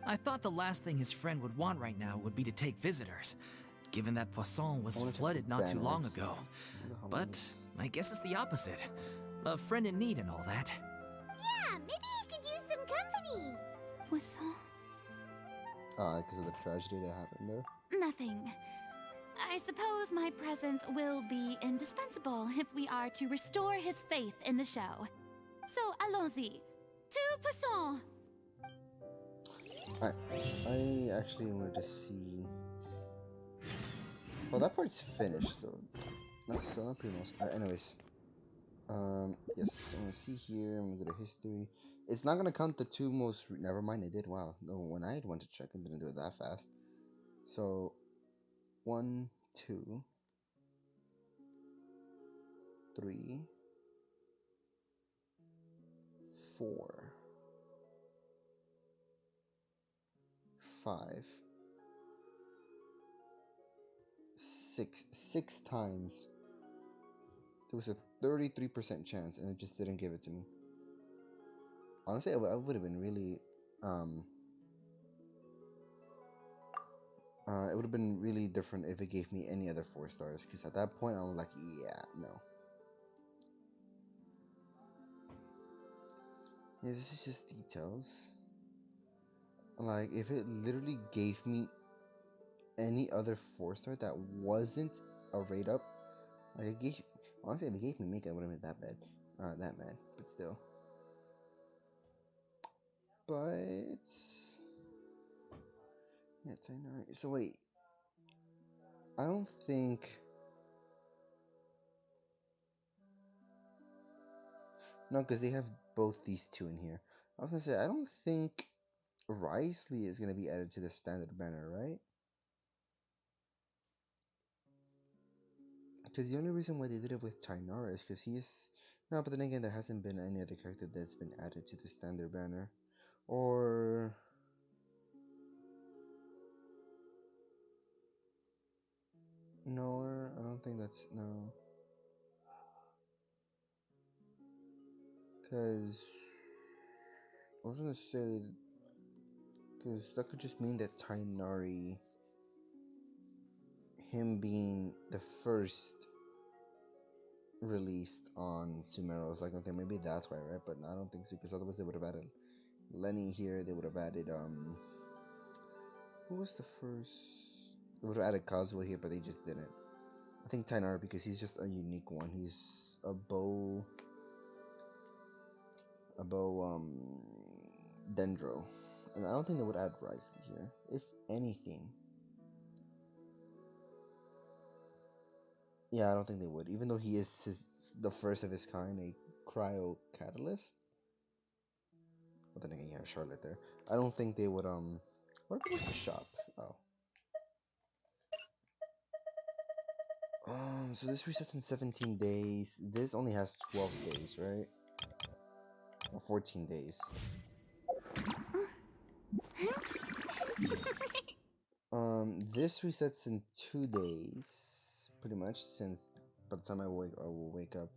I thought the last thing his friend would want right now would be to take visitors, given that Poisson was
I wanna check
flooded
the
not too long
banners.
ago.
Wonder how
But
many-
I guess it's the opposite. A friend in need and all that.
Yeah, maybe he could use some company.
Poisson?
because of the tragedy that happened there.
Nothing. I suppose my presence will be indispensable if we are to restore his faith in the show. So, allons-y. To Poisson!
I actually wanted to see. Well, that part's finished, so no, still not pretty much. Anyways, yes, I'm gonna see here. I'm gonna go to history. It's not gonna count the two most. Never mind, I did. Wow, no, when I went to check, I didn't do it that fast. So, 1, 2, 3, 4, 5, six times. There was a 33% chance, and it just didn't give it to me. Honestly, I would have been really, it would have been really different if it gave me any other 4 stars. Because at that point, I was like, yeah, no. Yeah, this is just details. Like, if it literally gave me any other 4 star that wasn't a rate up, like it gave, honestly, if it gave me Mika, it wouldn't have been that bad, that mad, but still. But yeah, Tainari. So wait, I don't think. No, because they have both these two in here. I was gonna say I don't think Risley is gonna be added to the standard banner, right? Because the only reason why they did it with Tainara is because he's no, but then again, there hasn't been any other character that's been added to the standard banner, or no, I don't think that's no. Because I was gonna say, because that could just mean that Tainari, him being the first released on Sumeru, I was like, okay, maybe that's why, right? But I don't think so, because otherwise they would have added Lenny here. They would have added who was the first? They would have added Kazuha here, but they just didn't. I think Tainari, because he's just a unique one. He's a bow Dendro, and I don't think they would add Risley here. If anything, yeah, I don't think they would. Even though he is the first of his kind, a cryo catalyst. But then again, you have Charlotte there. I don't think they would. Where was the shop? Oh. So this resets in 17 days. This only has 12 days, right? Or 14 days. This resets in 2 days, pretty much. Since by the time I will wake up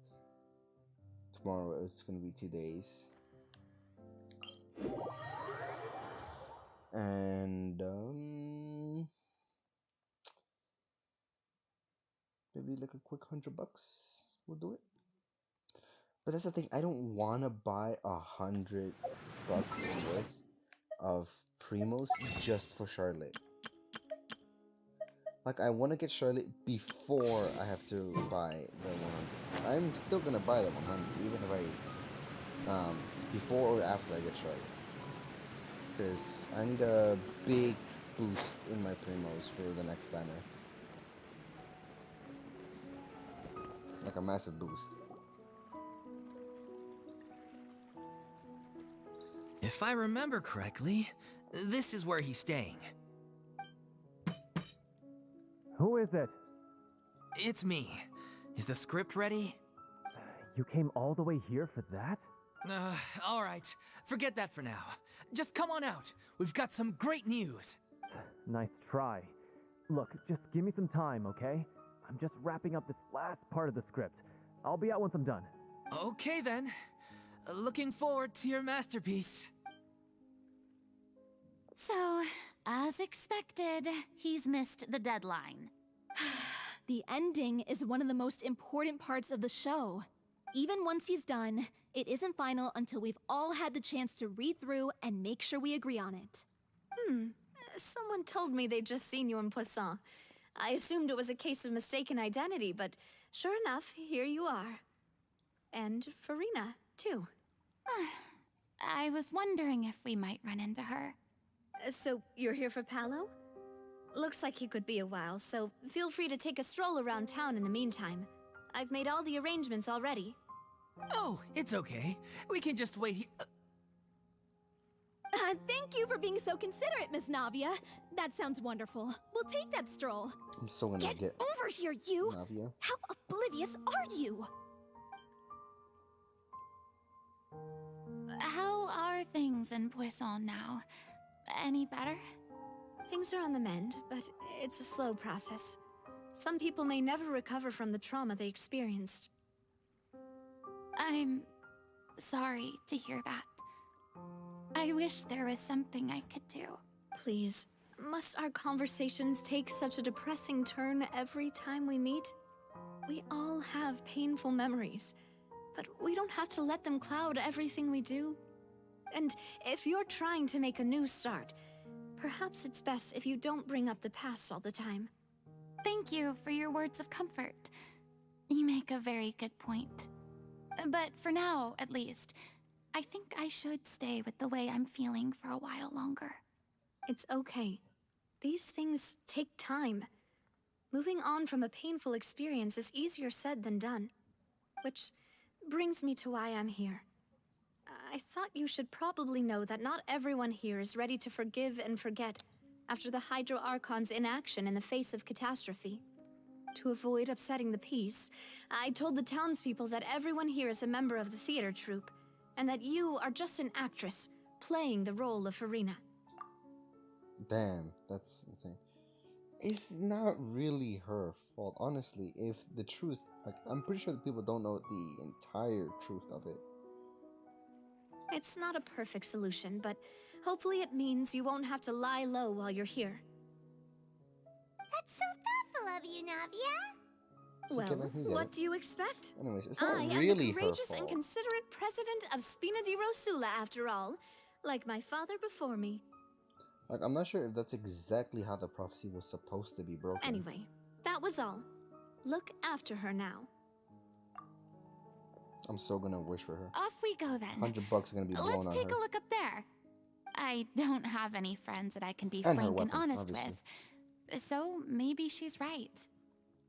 tomorrow, it's gonna be 2 days. And maybe like a quick $100 will do it. But that's the thing, I don't want to buy $100 worth of Primos just for Charlotte. Like, I want to get Charlotte before I have to buy the 100. I'm still gonna buy the 100, even if I before or after I get Charlotte, because I need a big boost in my Primos for the next banner, like a massive boost.
If I remember correctly, this is where he's staying.
Who is it?
It's me. Is the script ready?
You came all the way here for that?
All right. Forget that for now. Just come on out. We've got some great news.
Nice try. Look, just give me some time, okay? I'm just wrapping up this last part of the script. I'll be out once I'm done.
Okay then. Looking forward to your masterpiece.
So, as expected, he's missed the deadline.
The ending is one of the most important parts of the show. Even once he's done, it isn't final until we've all had the chance to read through and make sure we agree on it.
Someone told me they'd just seen you in Poisson. I assumed it was a case of mistaken identity, but sure enough, here you are. And Furina, too.
I was wondering if we might run into her.
So, you're here for Paolo? Looks like he could be a while, so feel free to take a stroll around town in the meantime. I've made all the arrangements already.
Oh, it's okay. We can just wait here.
Thank you for being so considerate, Miss Navia. That sounds wonderful. We'll take that stroll.
I'm still gonna get
Over here, you!
Navia.
How oblivious are you?
How are things in Poisson now? Any better?
Things are on the mend, but it's a slow process. Some people may never recover from the trauma they experienced.
I'm sorry to hear that. I wish there was something I could do.
Please, must our conversations take such a depressing turn every time we meet? We all have painful memories, but we don't have to let them cloud everything we do. And if you're trying to make a new start, perhaps it's best if you don't bring up the past all the time.
Thank you for your words of comfort. You make a very good point. But for now, at least, I think I should stay with the way I'm feeling for a while longer.
It's okay. These things take time. Moving on from a painful experience is easier said than done. Which brings me to why I'm here. I thought you should probably know that not everyone here is ready to forgive and forget after the Hydro Archon's inaction in the face of catastrophe. To avoid upsetting the peace, I told the townspeople that everyone here is a member of the theater troupe, and that you are just an actress playing the role of Furina.
Damn, that's insane. It's not really her fault, honestly. If the truth, like, I'm pretty sure the people don't know the entire truth of it.
It's not a perfect solution, but hopefully it means you won't have to lie low while you're here.
That's so thoughtful of you, Navia.
So
Well, what do you expect?
Anyways, it's
I
not
am
really
the
her
courageous and
fault.
considerate president of Spina di Rosula, after all, like my father before me.
Like, I'm not sure if that's exactly how the prophecy was supposed to be broken.
Anyway, that was all. Look after her now.
I'm so gonna wish for her.
Off we go then.
$100 are gonna be blown on her.
Let's take a look up there. I don't have any friends that I can be
And
frank
her
and
weapon,
honest
obviously.
with. So maybe she's right.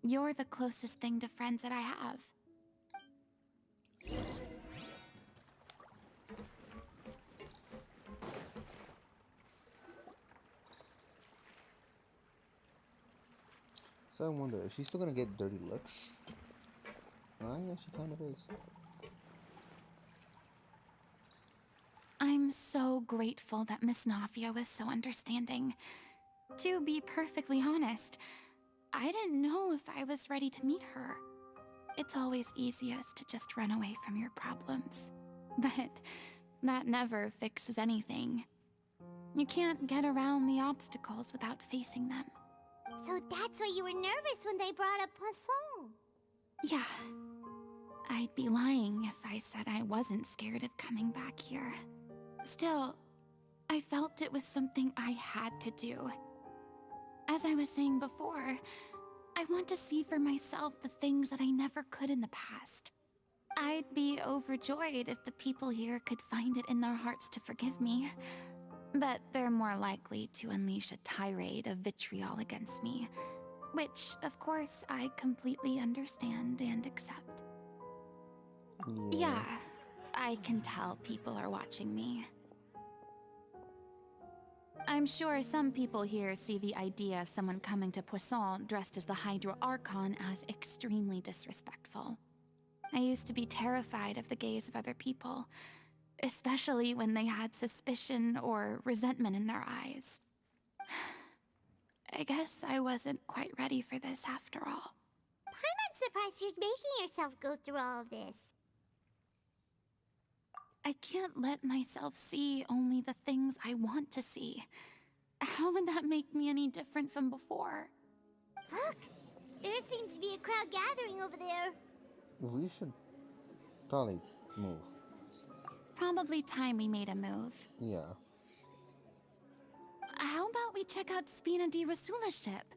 You're the closest thing to friends that I have.
So I wonder, is she still gonna get dirty looks? Yeah, she kind of is.
I'm so grateful that Miss Navia was so understanding. To be perfectly honest, I didn't know if I was ready to meet her. It's always easiest to just run away from your problems. But that never fixes anything. You can't get around the obstacles without facing them.
So that's why you were nervous when they brought up Poisson.
Yeah. I'd be lying if I said I wasn't scared of coming back here. Still, I felt it was something I had to do. As I was saying before, I want to see for myself the things that I never could in the past. I'd be overjoyed if the people here could find it in their hearts to forgive me. But they're more likely to unleash a tirade of vitriol against me, which, of course, I completely understand and accept. Yeah, I can tell people are watching me. I'm sure some people here see the idea of someone coming to Poisson dressed as the Hydro Archon as extremely disrespectful. I used to be terrified of the gaze of other people, especially when they had suspicion or resentment in their eyes. I guess I wasn't quite ready for this after all.
I'm not surprised you're making yourself go through all of this.
I can't let myself see only the things I want to see. How would that make me any different from before?
Look! There seems to be a crowd gathering over there.
We should probably move.
Probably time we made a move.
Yeah.
How about we check out Spina di Rosula's ship?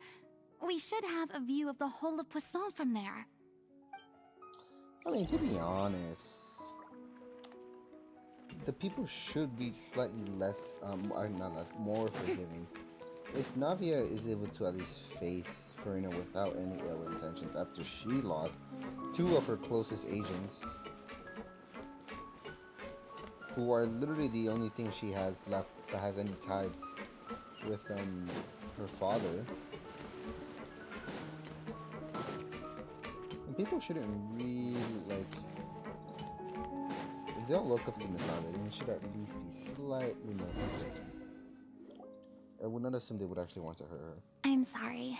We should have a view of the whole of Poisson from there.
I mean, to be honest, the people should be slightly less, not less, more forgiving. If Navia is able to at least face Furina without any ill intentions after she lost 2 of her closest agents, who are literally the only thing she has left that has any ties with her father, and people shouldn't really, like, if they don't look up to Miss Navia, then they should at least be slightly more forgiving. I would not assume they would actually want to hurt her.
I'm sorry.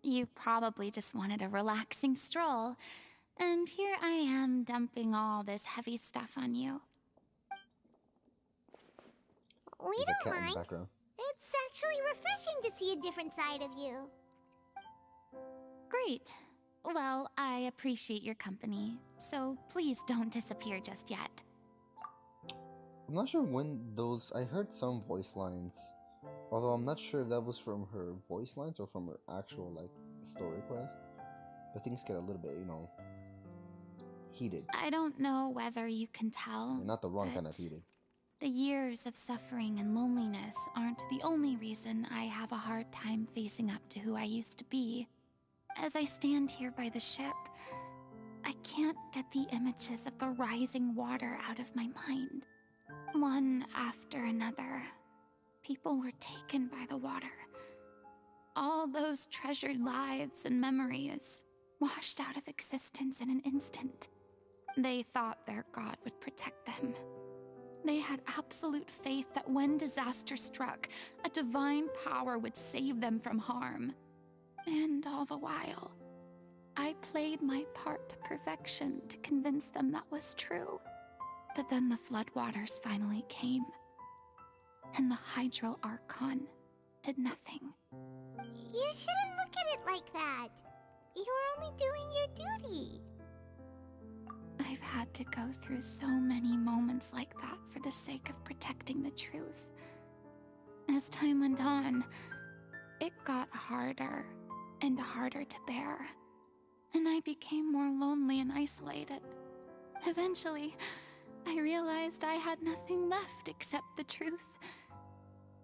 You probably just wanted a relaxing stroll, and here I am dumping all this heavy stuff on you.
We
There's a
don't
cat in the
mind.
background.
It's actually refreshing to see a different side of you.
Great. Well, I appreciate your company, so please don't disappear just yet.
I'm not sure when those. I heard some voice lines, although I'm not sure if that was from her voice lines or from her actual like story quest. But things get a little bit, heated.
I don't know whether you can tell,
And not the wrong kind of
but
heated.
the years of suffering and loneliness aren't the only reason I have a hard time facing up to who I used to be. As I stand here by the ship, I can't get the images of the rising water out of my mind. One after another, people were taken by the water. All those treasured lives and memories washed out of existence in an instant. They thought their god would protect them. They had absolute faith that when disaster struck, a divine power would save them from harm. And all the while, I played my part to perfection to convince them that was true. But then the floodwaters finally came, and the Hydro Archon did nothing.
You shouldn't look at it like that. You were only doing your duty.
I've had to go through so many moments like that for the sake of protecting the truth. As time went on, it got harder and harder to bear, and I became more lonely and isolated. Eventually, I realized I had nothing left except the truth.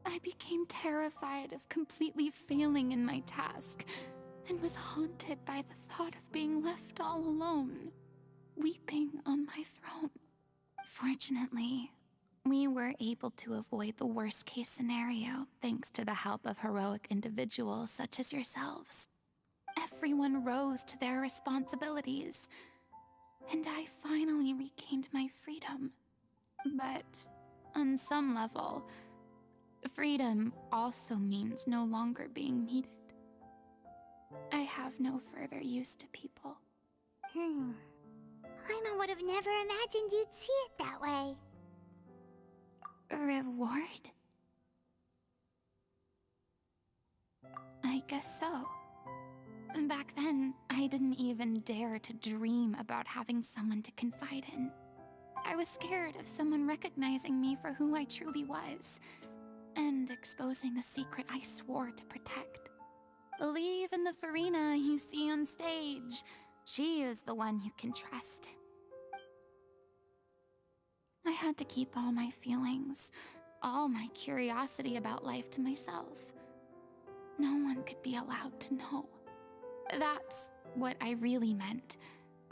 I became terrified of completely failing in my task, and was haunted by the thought of being left all alone, weeping on my throne. Fortunately, we were able to avoid the worst-case scenario thanks to the help of heroic individuals such as yourselves. Everyone rose to their responsibilities, and I finally regained my freedom. But on some level, freedom also means no longer being needed. I have no further use to people.
Paimon would have never imagined you'd see it that way.
A reward? I guess so. Back then, I didn't even dare to dream about having someone to confide in. I was scared of someone recognizing me for who I truly was, and exposing the secret I swore to protect. Believe in the Furina you see on stage. She is the one you can trust. I had to keep all my feelings, all my curiosity about life to myself. No one could be allowed to know. That's what I really meant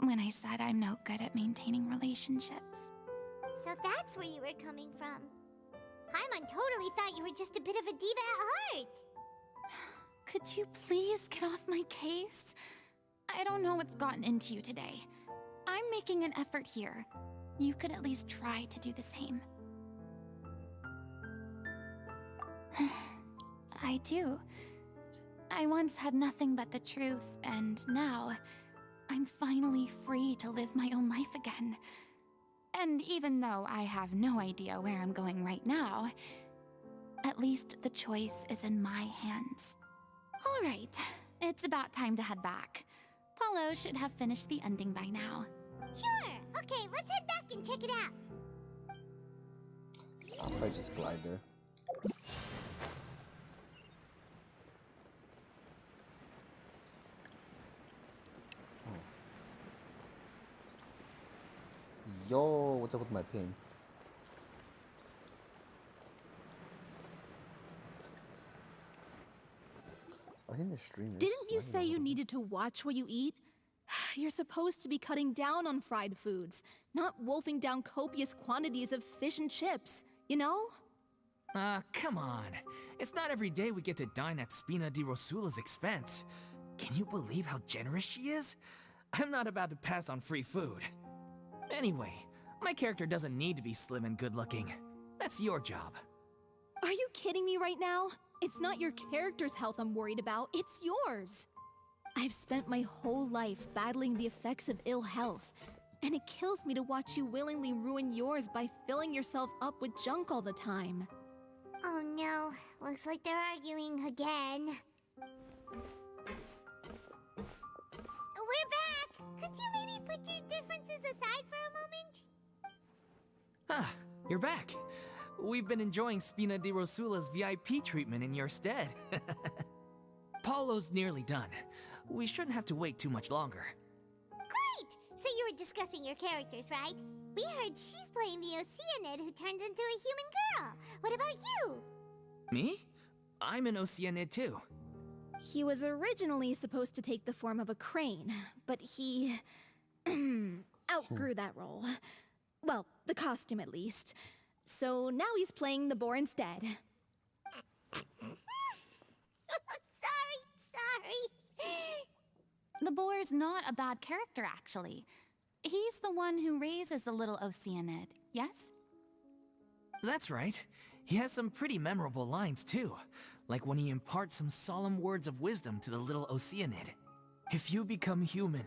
when I said I'm no good at maintaining relationships.
So that's where you were coming from. Paimon totally thought you were just a bit of a diva at heart.
Could you please get off my case? I don't know what's gotten into you today. I'm making an effort here. You could at least try to do the same. I do. I once had nothing but the truth, and now I'm finally free to live my own life again. And even though I have no idea where I'm going right now, at least the choice is in my hands. All right, it's about time to head back. Paulo should have finished the ending by now.
Sure. Okay, let's head back and check it out.
I'll probably just glide there. Yo, what's up with my ping? I think the stream is.
Didn't you
lagging a
say you
little bit.
needed to watch what you eat? You're supposed to be cutting down on fried foods, not wolfing down copious quantities of fish and chips, you know?
Come on. It's not every day we get to dine at Spina di Rosula's expense. Can you believe how generous she is? I'm not about to pass on free food. Anyway, my character doesn't need to be slim and good-looking. That's your job.
Are you kidding me right now? It's not your character's health I'm worried about, it's yours. I've spent my whole life battling the effects of ill health, and it kills me to watch you willingly ruin yours by filling yourself up with junk all the time.
Oh no, looks like they're arguing again. We're back! Could you maybe put your differences aside for a moment?
Ah, you're back. We've been enjoying Spina di Rosula's VIP treatment in your stead. Paulo's nearly done. We shouldn't have to wait too much longer.
Great! So you were discussing your characters, right? We heard she's playing the Oceanid who turns into a human girl. What about you?
Me? I'm an Oceanid too.
He was originally supposed to take the form of a crane, but he outgrew that role. Well, the costume at least. So now he's playing the boar instead.
Sorry.
The boar's not a bad character, actually. He's the one who raises the little Oceanid, yes?
That's right. He has some pretty memorable lines too, like when he imparts some solemn words of wisdom to the little Oceanid. If you become human,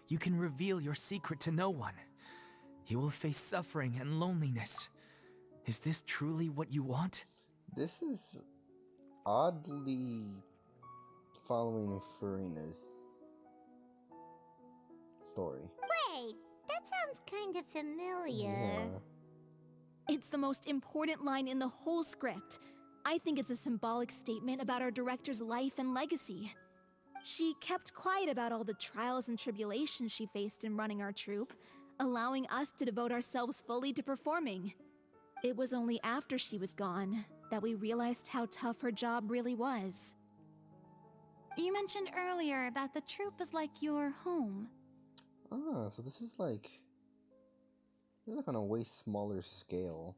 you can reveal your secret to no one. You will face suffering and loneliness. Is this truly what you want?
This is oddly following Furina's story.
Wait, that sounds kind of familiar.
Yeah.
It's the most important line in the whole script. I think it's a symbolic statement about our director's life and legacy. She kept quiet about all the trials and tribulations she faced in running our troupe, allowing us to devote ourselves fully to performing. It was only after she was gone that we realized how tough her job really was.
You mentioned earlier that the troupe is like your home.
Ah, so this is like on a way smaller scale.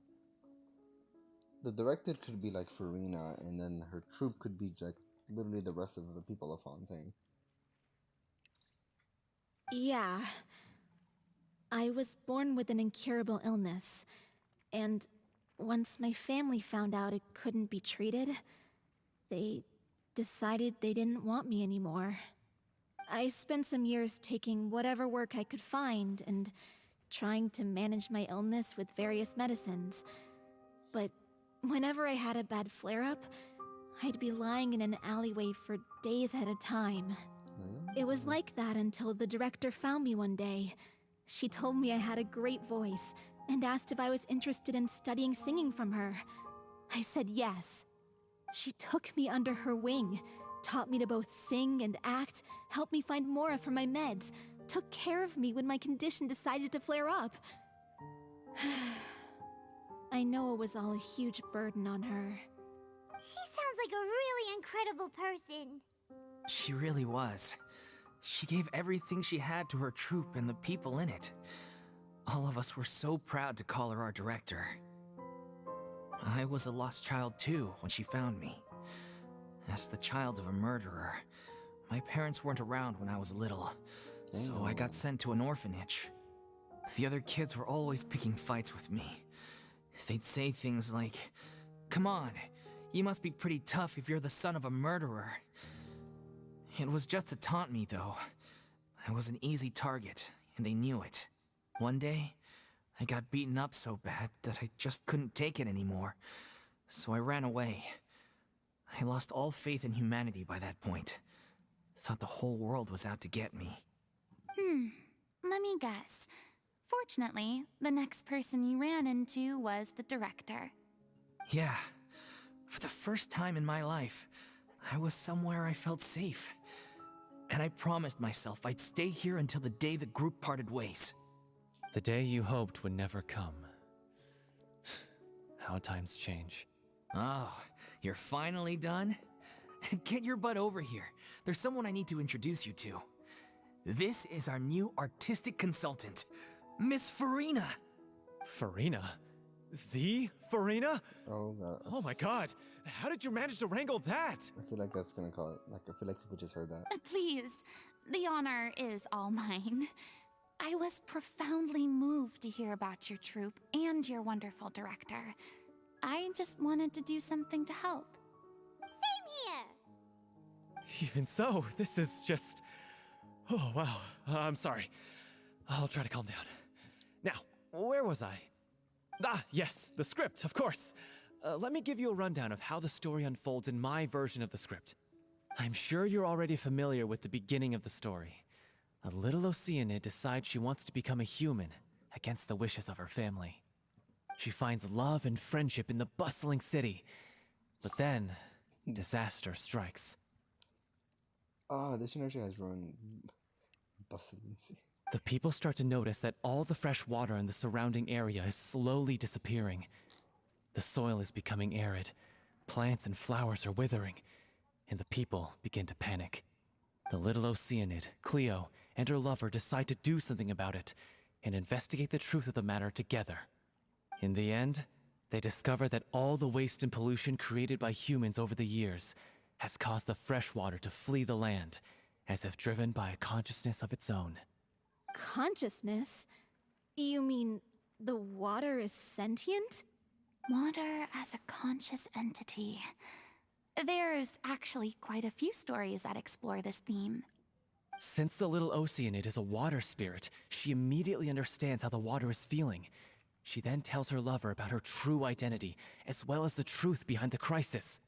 The directed could be like Furina, and then her troupe could be like literally the rest of the people of Fontaine.
Yeah. I was born with an incurable illness, and once my family found out it couldn't be treated, they decided they didn't want me anymore. I spent some years taking whatever work I could find and trying to manage my illness with various medicines. But whenever I had a bad flare-up, I'd be lying in an alleyway for days at a time. It was like that until the director found me one day. She told me I had a great voice and asked if I was interested in studying singing from her. I said yes. She took me under her wing, taught me to both sing and act, helped me find Mora for my meds, took care of me when my condition decided to flare up. I know it was all a huge burden on her.
She sounds like a really incredible person.
She really was. She gave everything she had to her troupe and the people in it. All of us were so proud to call her our director. I was a lost child too when she found me. As the child of a murderer, my parents weren't around when I was little, so I got sent to an orphanage. The other kids were always picking fights with me. They'd say things like, "Come on, you must be pretty tough if you're the son of a murderer." It was just to taunt me, though. I was an easy target, and they knew it. One day, I got beaten up so bad that I just couldn't take it anymore, so I ran away. I lost all faith in humanity by that point. Thought the whole world was out to get me.
Let me guess. Fortunately, the next person you ran into was the director.
Yeah. For the first time in my life, I was somewhere I felt safe. And I promised myself I'd stay here until the day the group parted ways.
The day you hoped would never come. How times change.
Oh, you're finally done? Get your butt over here. There's someone I need to introduce you to. This is our new artistic consultant, Miss Furina.
Furina? The Furina?
Oh god.
Oh my god! How did you manage to wrangle that?
I feel like that's gonna call it. Like, I feel like people just heard that.
Please, the honor is all mine. I was profoundly moved to hear about your troupe and your wonderful director. I just wanted to do something to help.
Same here.
Even so, this is just Oh, wow. I'm sorry. I'll try to calm down. Now, where was I? Ah, yes, the script, of course. Let me give you a rundown of how the story unfolds in my version of the script. I'm sure you're already familiar with the beginning of the story. A little Oceanid decides she wants to become a human, against the wishes of her family. She finds love and friendship in the bustling city. But then, disaster strikes.
Ah, this generation has ruined bustling.
The people start to notice that all the fresh water in the surrounding area is slowly disappearing. The soil is becoming arid, plants and flowers are withering, and the people begin to panic. The little Oceanid, Cleo, and her lover decide to do something about it and investigate the truth of the matter together. In the end, they discover that all the waste and pollution created by humans over the years has caused the fresh water to flee the land, as if driven by a consciousness of its own.
Consciousness? You mean the water is sentient?
Water as a conscious entity. There's actually quite a few stories that explore this theme.
Since the little Oceanid is a water spirit, she immediately understands how the water is feeling. She then tells her lover about her true identity, as well as the truth behind the crisis.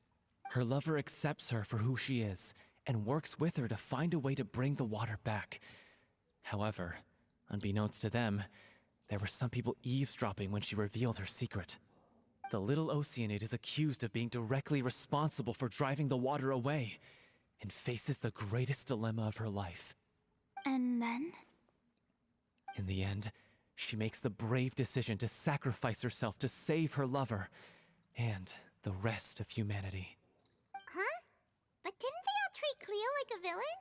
Her lover accepts her for who she is, and works with her to find a way to bring the water back. However, unbeknownst to them, there were some people eavesdropping when she revealed her secret. The little Oceanid is accused of being directly responsible for driving the water away, and faces the greatest dilemma of her life.
And then?
In the end, she makes the brave decision to sacrifice herself to save her lover, and the rest of humanity.
Huh? But didn't they all treat Cleo like a villain?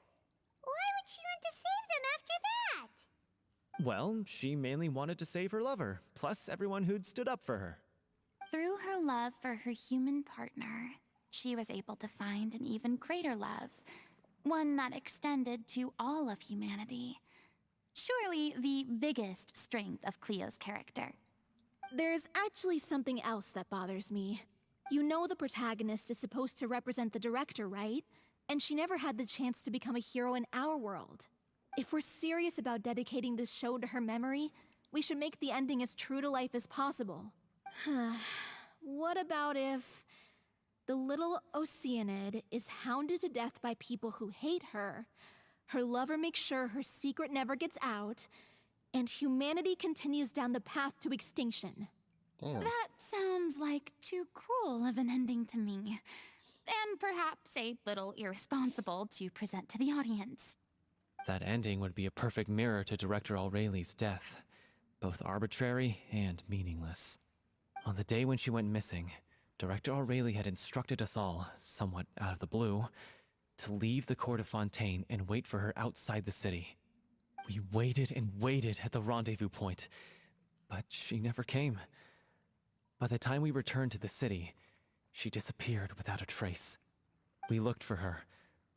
Why would she want to save them after that?
Well, she mainly wanted to save her lover, plus everyone who'd stood up for her.
Through her love for her human partner, she was able to find an even greater love, one that extended to all of humanity. Surely the biggest strength of Cleo's character.
There's actually something else that bothers me. You know the protagonist is supposed to represent the director, right? And she never had the chance to become a hero in our world. If we're serious about dedicating this show to her memory, we should make the ending as true to life as possible. What about if the little Oceanid is hounded to death by people who hate her, her lover makes sure her secret never gets out, and humanity continues down the path to extinction?
Damn.
That sounds like too cruel of an ending to me. And perhaps a little irresponsible to present to the audience.
That ending would be a perfect mirror to Director Aureli's death, both arbitrary and meaningless. On the day when she went missing, Director Aurelie had instructed us all, somewhat out of the blue, to leave the court of Fontaine and wait for her outside the city. We waited and waited at the rendezvous point, but she never came. By the time we returned to the city, she disappeared without a trace. We looked for her.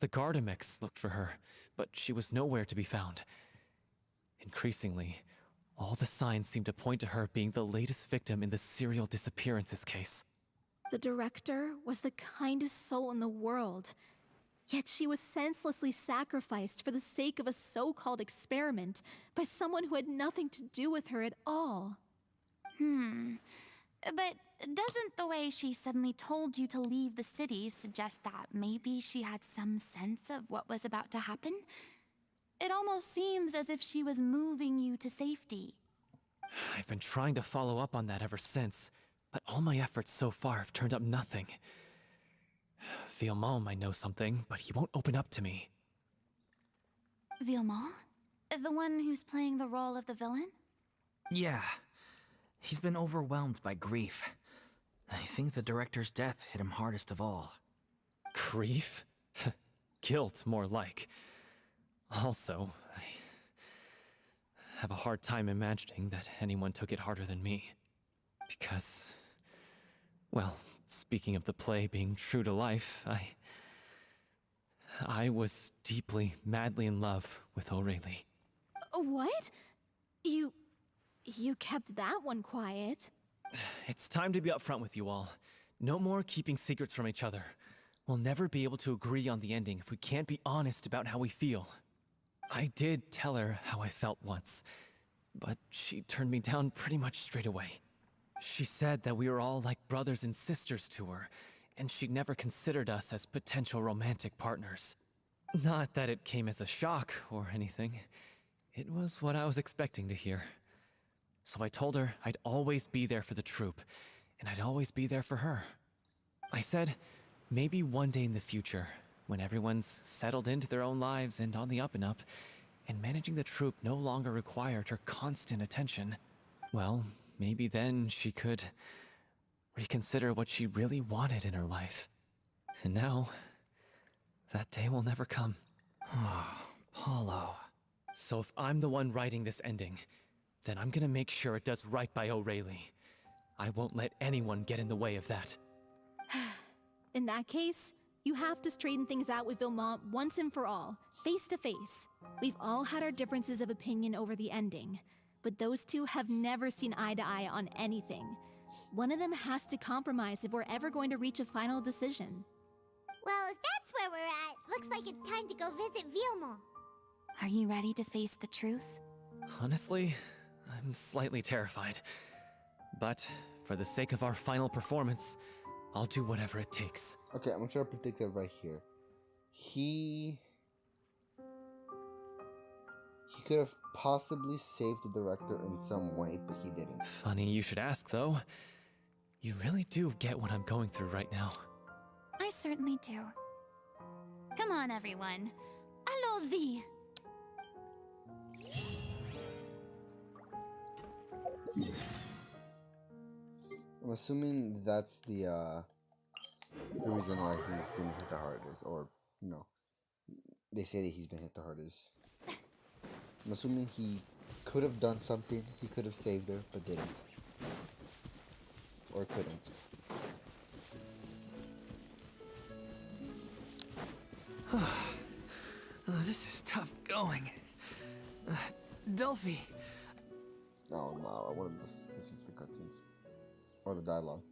The Gardamex looked for her, but she was nowhere to be found. Increasingly, all the signs seemed to point to her being the latest victim in the serial disappearances case.
The director was the kindest soul in the world, yet she was senselessly sacrificed for the sake of a so-called experiment by someone who had nothing to do with her at all.
But doesn't the way she suddenly told you to leave the city suggest that maybe she had some sense of what was about to happen? It almost seems as if she was moving you to safety.
I've been trying to follow up on that ever since, but all my efforts so far have turned up nothing. Villemont might know something, but he won't open up to me.
Villemont? The one who's playing the role of the villain?
Yeah. He's been overwhelmed by grief. I think the director's death hit him hardest of all.
Grief? Guilt, more like. Also, I have a hard time imagining that anyone took it harder than me. Because, well, speaking of the play being true to life, I was deeply, madly in love with Aurelie.
What? You kept that one quiet.
It's time to be upfront with you all. No more keeping secrets from each other. We'll never be able to agree on the ending if we can't be honest about how we feel. I did tell her how I felt once, but she turned me down pretty much straight away. She said that we were all like brothers and sisters to her, and she'd never considered us as potential romantic partners. Not that it came as a shock or anything. It was what I was expecting to hear. So I told her I'd always be there for the troupe, and I'd always be there for her. I said, maybe one day in the future, when everyone's settled into their own lives and on the up and up, and managing the troupe no longer required her constant attention, well, maybe then she could reconsider what she really wanted in her life. And now, that day will never come.
Oh, Paulo.
So if I'm the one writing this ending, then I'm gonna make sure it does right by O'Reilly. I won't let anyone get in the way of that.
In that case, you have to straighten things out with Vilmont once and for all, face to face. We've all had our differences of opinion over the ending, but those two have never seen eye to eye on anything. One of them has to compromise if we're ever going to reach a final decision.
Well, if that's where we're at, looks like it's time to go visit Vilmont.
Are you ready to face the truth?
Honestly, I'm slightly terrified. But for the sake of our final performance, I'll do whatever it takes.
Okay, I'm gonna try to predict it right here. He could have possibly saved the director in some way, but he didn't.
Funny you should ask, though. You really do get what I'm going through right now.
I certainly do. Come on, everyone. Allons-y!
I'm assuming that's the reason why he's getting hit the hardest, or no, they say that he's been hit the hardest. I'm assuming he could have done something. He could have saved her, but didn't, or couldn't.
This is tough going. Delphi.
Oh no, I want to listen to the cutscenes or the dialogue.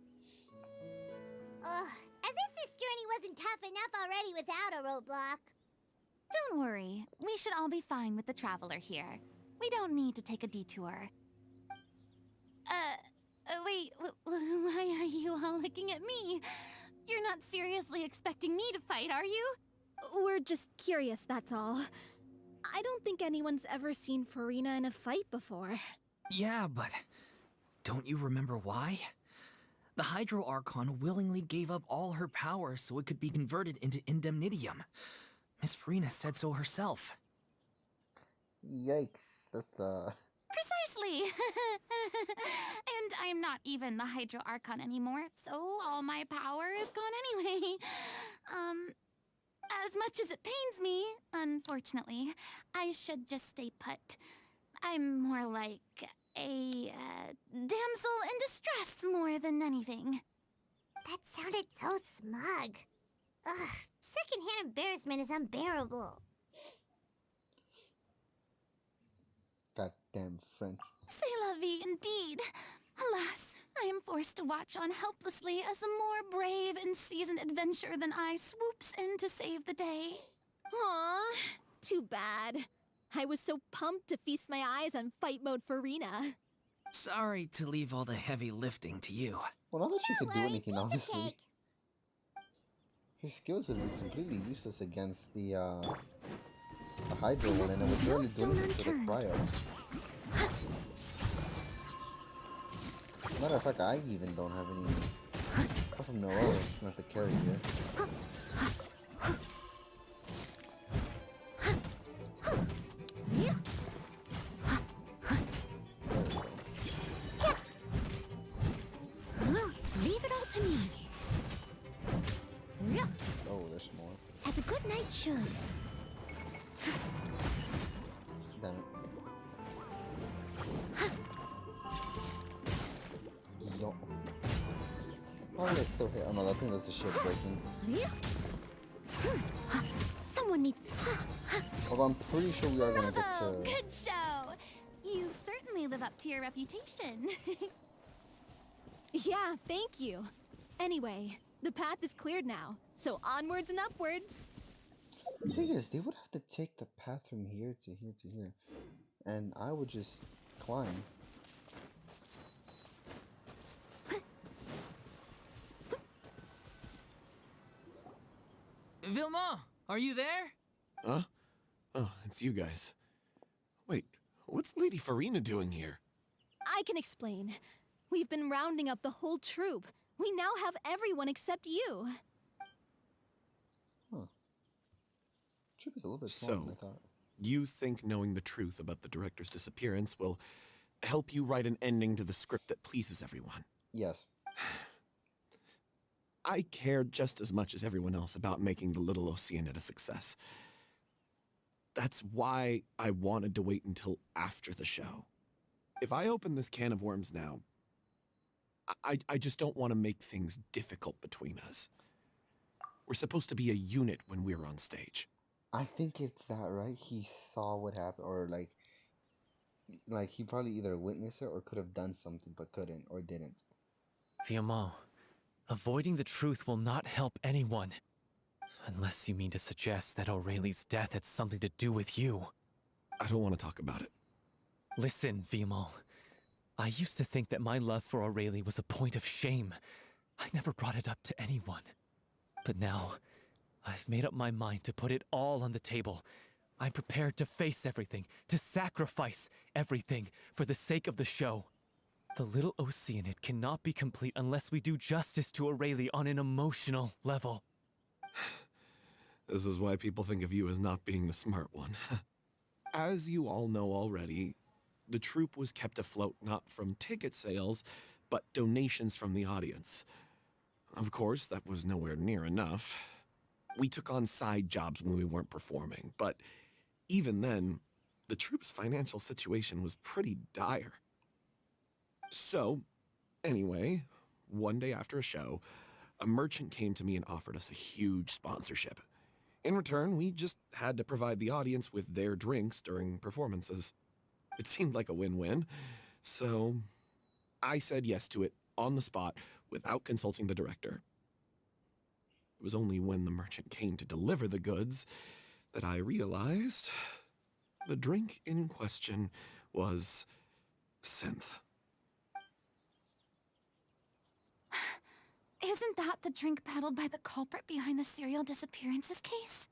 Ugh, as if this journey wasn't tough enough already without a roadblock.
Don't worry. We should all be fine with the traveler here. We don't need to take a detour. Wait, why are you all looking at me? You're not seriously expecting me to fight, are you?
We're just curious, that's all. I don't think anyone's ever seen Furina in a fight before.
Yeah, but don't you remember why? The Hydro Archon willingly gave up all her power so it could be converted into Indemnitium. Miss Furina said so herself.
Yikes, that's
Precisely! And I'm not even the Hydro Archon anymore, so all my power is gone anyway. As much as it pains me, unfortunately, I should just stay put. I'm more like a damsel in distress more than anything.
That sounded so smug. Ugh, secondhand embarrassment is unbearable.
goddamn French.
C'est la vie indeed. Alas, I am forced to watch on helplessly as a more brave and seasoned adventurer than I swoops in to save the day.
Aw, too bad. I was so pumped to feast my eyes on fight mode Furina.
Sorry to leave all the heavy lifting to you.
Well, not that she could do
worry,
anything,
piece of
honestly.
cake.
Her skills would be completely useless against the Hydro one, and it was barely doing it to the cryo. Matter of fact, I even don't have any. Apart from Noelle, it's not the carry here.
Leave it all to me.
Oh, there's more.
As a good knight should.
Damn it. Yo. How did it still hit? Oh no, that thing does the shit breaking.
Someone needs.
Although I'm pretty sure we are gonna get
Oh,
to.
good show. You certainly live up to your reputation.
Yeah, thank you. Anyway, the path is cleared now, so onwards and upwards.
The thing is, they would have to take the path from here to here to here, and I would just climb.
Vilma, are you there?
Huh? Oh, it's you guys. Wait, what's Lady Furina doing here?
I can explain. We've been rounding up the whole troop. We now have everyone except you.
Huh. Troop is a little bit smaller than I thought.
You think knowing the truth about the director's disappearance will help you write an ending to the script that pleases everyone?
Yes.
I care just as much as everyone else about making the Little Oceanid a success. That's why I wanted to wait until after the show. If I open this can of worms now, I just don't want to make things difficult between us. We're supposed to be a unit when we're on stage.
I think it's that, right? He saw what happened, or like he probably either witnessed it or could have done something but couldn't or didn't.
Viamont, avoiding the truth will not help anyone. Unless you mean to suggest that Aurelie's death had something to do with you.
I don't want to talk about it.
Listen, Viamont. I used to think that my love for Aurelie was a point of shame. I never brought it up to anyone. But now, I've made up my mind to put it all on the table. I'm prepared to face everything, to sacrifice everything for the sake of the show. The Little Oceanid cannot be complete unless we do justice to Aurelie on an emotional level.
This is why people think of you as not being the smart one. As you all know already, the troupe was kept afloat not from ticket sales, but donations from the audience. Of course, that was nowhere near enough. We took on side jobs when we weren't performing, but even then, the troupe's financial situation was pretty dire. So, anyway, one day after a show, a merchant came to me and offered us a huge sponsorship. In return, we just had to provide the audience with their drinks during performances. It seemed like a win-win, so I said yes to it on the spot without consulting the director. It was only when the merchant came to deliver the goods that I realized the drink in question was synth.
Isn't that the drink peddled by the culprit behind the serial disappearances case?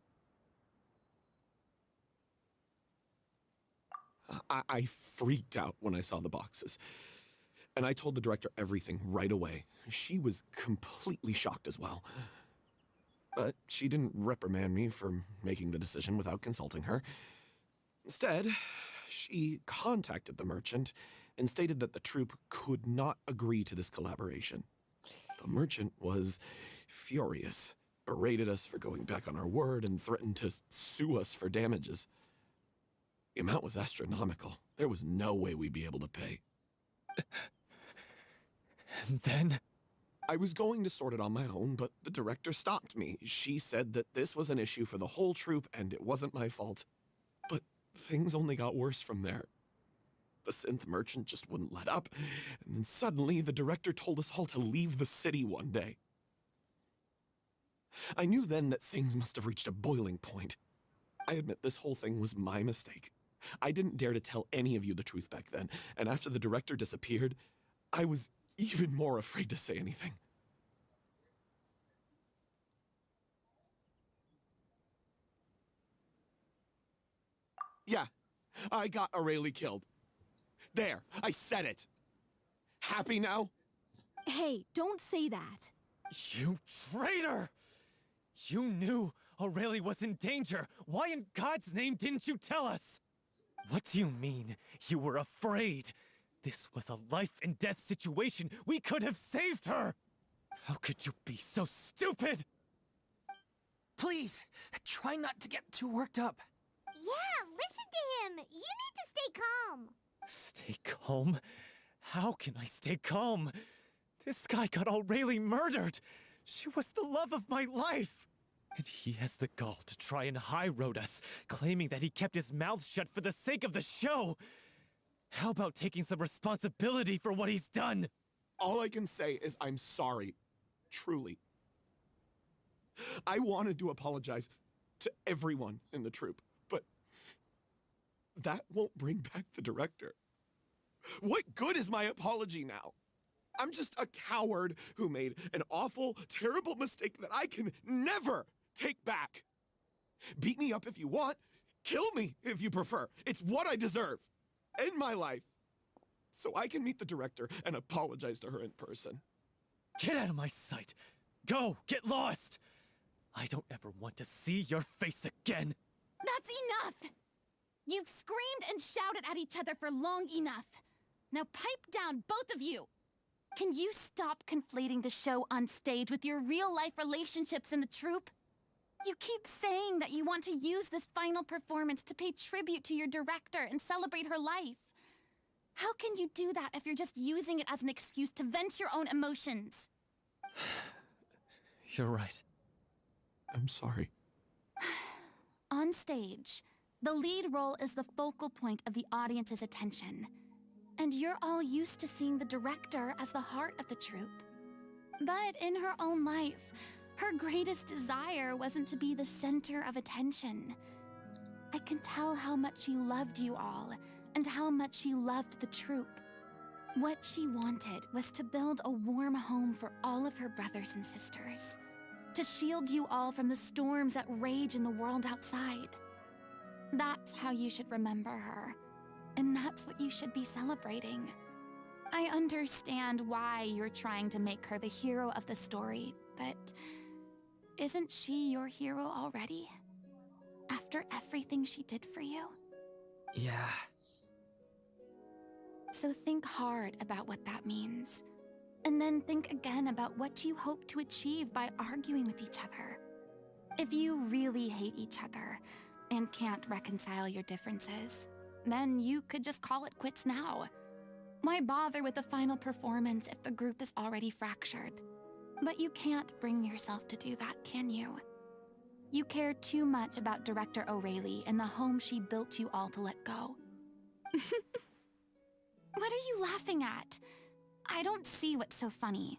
I freaked out when I saw the boxes. And I told the director everything right away. She was completely shocked as well. But she didn't reprimand me for making the decision without consulting her. Instead, she contacted the merchant and stated that the troupe could not agree to this collaboration. The merchant was furious, berated us for going back on our word, and threatened to sue us for damages. The amount was astronomical. There was no way we'd be able to pay.
And then?
I was going to sort it on my own, but the director stopped me. She said that this was an issue for the whole troupe and it wasn't my fault. But things only got worse from there. The synth merchant just wouldn't let up, and then suddenly the director told us all to leave the city one day. I knew then that things must have reached a boiling point. I admit this whole thing was my mistake. I didn't dare to tell any of you the truth back then, and after the director disappeared, I was even more afraid to say anything. Yeah, I got Aurelie killed. There, I said it. Happy now?
Hey, don't say that.
You traitor! You knew Aurelie was in danger. Why in God's name didn't you tell us? What do you mean, you were afraid? This was a life-and-death situation. We could have saved her! How could you be so stupid?
Please, try not to get too worked up.
Yeah, listen to him. You need to stay calm.
Stay calm? How can I stay calm? This guy got Aurelie murdered! She was the love of my life! And he has the gall to try and high-road us, claiming that he kept his mouth shut for the sake of the show! How about taking some responsibility for what he's done?
All I can say is I'm sorry. Truly. I wanted to apologize to everyone in the troupe, but that won't bring back the director. What good is my apology now? I'm just a coward who made an awful, terrible mistake that I can never take back. Beat me up if you want. Kill me if you prefer. It's what I deserve. End my life. So I can meet the director and apologize to her in person.
Get out of my sight! Go! Get lost! I don't ever want to see your face again!
That's enough! You've screamed and shouted at each other for long enough. Now pipe down, both of you! Can you stop conflating the show on stage with your real-life relationships in the troupe? You keep saying that you want to use this final performance to pay tribute to your director and celebrate her life. How can you do that if you're just using it as an excuse to vent your own emotions?
You're right.
I'm sorry.
On stage, the lead role is the focal point of the audience's attention. And you're all used to seeing the director as the heart of the troupe. But in her own life, her greatest desire wasn't to be the center of attention. I can tell how much she loved you all, and how much she loved the troupe. What she wanted was to build a warm home for all of her brothers and sisters, to shield you all from the storms that rage in the world outside. That's how you should remember her, and that's what you should be celebrating. I understand why you're trying to make her the hero of the story, but isn't she your hero already? After everything she did for you?
Yeah.
So think hard about what that means. And then think again about what you hope to achieve by arguing with each other. If you really hate each other and can't reconcile your differences, then you could just call it quits now. Why bother with the final performance if the group is already fractured? But you can't bring yourself to do that, can you? You care too much about Director O'Reilly and the home she built you all to let go. What are you laughing at? I don't see what's so funny.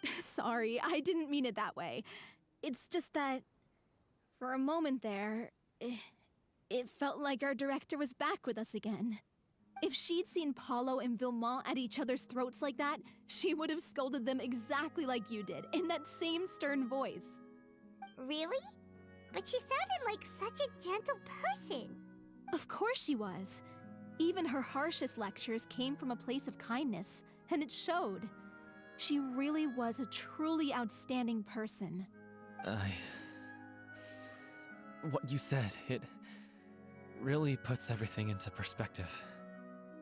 Sorry, I didn't mean it that way. It's just that, for a moment there, it felt like our director was back with us again. If she'd seen Paulo and Vilmont at each other's throats like that, she would have scolded them exactly like you did, in that same stern voice.
Really? But she sounded like such a gentle person.
Of course she was. Even her harshest lectures came from a place of kindness, and it showed. She really was a truly outstanding person.
What you said, it really puts everything into perspective.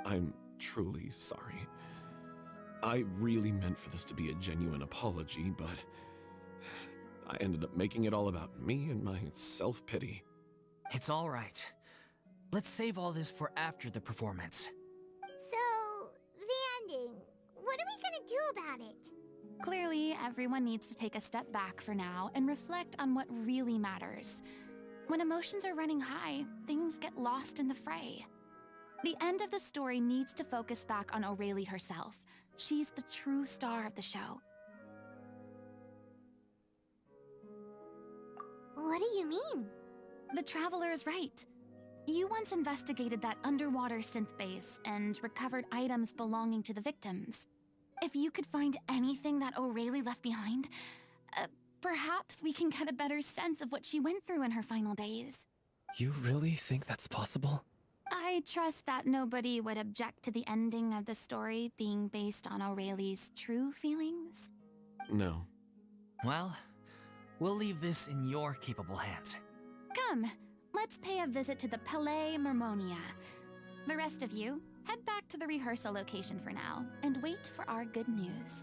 I'm truly sorry. I really meant for this to be a genuine apology, but I ended up making it all about me and my self-pity.
It's all right. Let's save all this for after the performance.
So, the ending. What are we gonna do about it?
Clearly, everyone needs to take a step back for now and reflect on what really matters. When emotions are running high, things get lost in the fray. The end of the story needs to focus back on O'Reilly herself. She's the true star of the show.
What do you mean?
The Traveler is right. You once investigated that underwater synth base and recovered items belonging to the victims. If you could find anything that O'Reilly left behind, perhaps we can get a better sense of what she went through in her final days.
You really think that's possible?
I trust that nobody would object to the ending of the story being based on O'Reilly's true feelings.
No.
Well, we'll leave this in your capable hands.
Come, let's pay a visit to the Palais Mermonia. The rest of you, head back to the rehearsal location for now, and wait for our good news.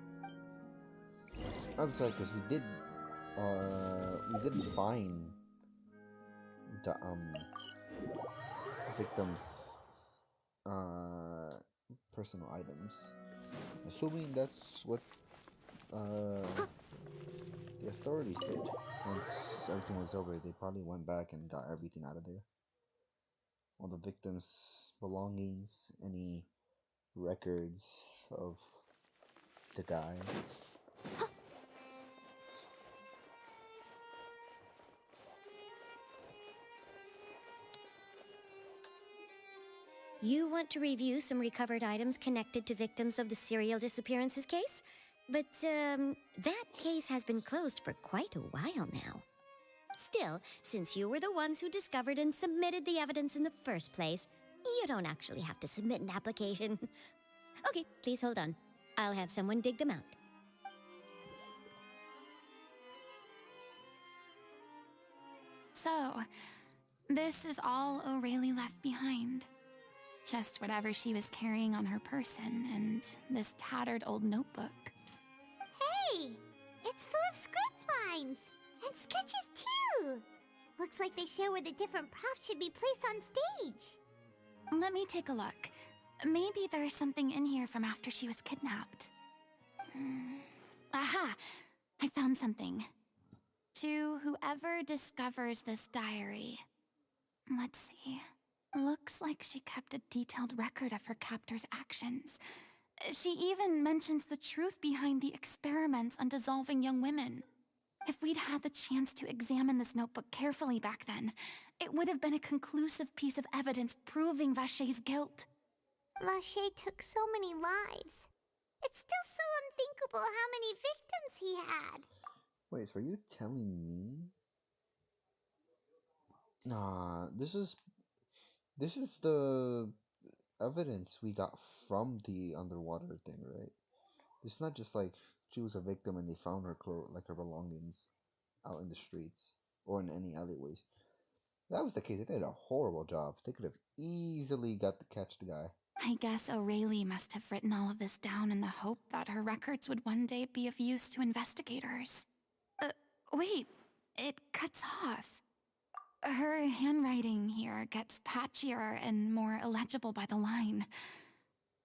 I'm sorry, because we did find the victims' personal items. Assuming that's what the authorities did. Once everything was over, they probably went back and got everything out of there. All the victims' belongings, any records of the guy.
You want to review some recovered items connected to victims of the serial disappearances case? But, that case has been closed for quite a while now. Still, since you were the ones who discovered and submitted the evidence in the first place, you don't actually have to submit an application. Okay, please hold on. I'll have someone dig them out.
So, this is all O'Reilly left behind. Just whatever she was carrying on her person and this tattered old notebook.
Hey! It's full of script lines! And sketches too! Looks like they show where the different props should be placed on stage.
Let me take a look. Maybe there's something in here from after she was kidnapped. Aha! I found something. To whoever discovers this diary. Let's see. Looks like she kept a detailed record of her captor's actions. She even mentions the truth behind the experiments on dissolving young women. If we'd had the chance to examine this notebook carefully back then, it would have been a conclusive piece of evidence proving Vachey's guilt.
Vachey took so many lives. It's still so unthinkable how many victims he had.
Wait, so are you telling me? Nah, this is the evidence we got from the underwater thing, right? It's not just like she was a victim and they found her clothes, like her belongings, out in the streets or in any alleyways. If that was the case, they did a horrible job. They could have easily got to catch the guy.
I guess O'Reilly must have written all of this down in the hope that her records would one day be of use to investigators. Wait, it cuts off. Her handwriting here gets patchier and more illegible by the line.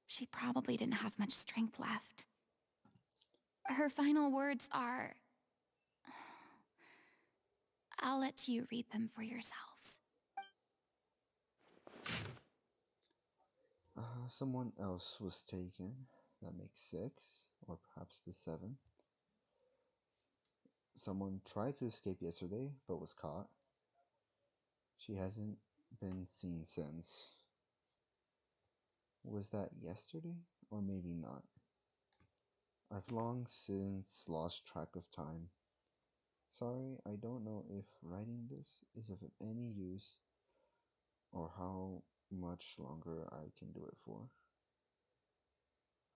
She probably didn't have much strength left. Her final words are... I'll let you read them for yourselves.
Someone else was taken. That makes 6, or perhaps the 7. Someone tried to escape yesterday, but was caught. She hasn't been seen since. Was that yesterday? Or maybe not. I've long since lost track of time. Sorry, I don't know if writing this is of any use or how much longer I can do it for.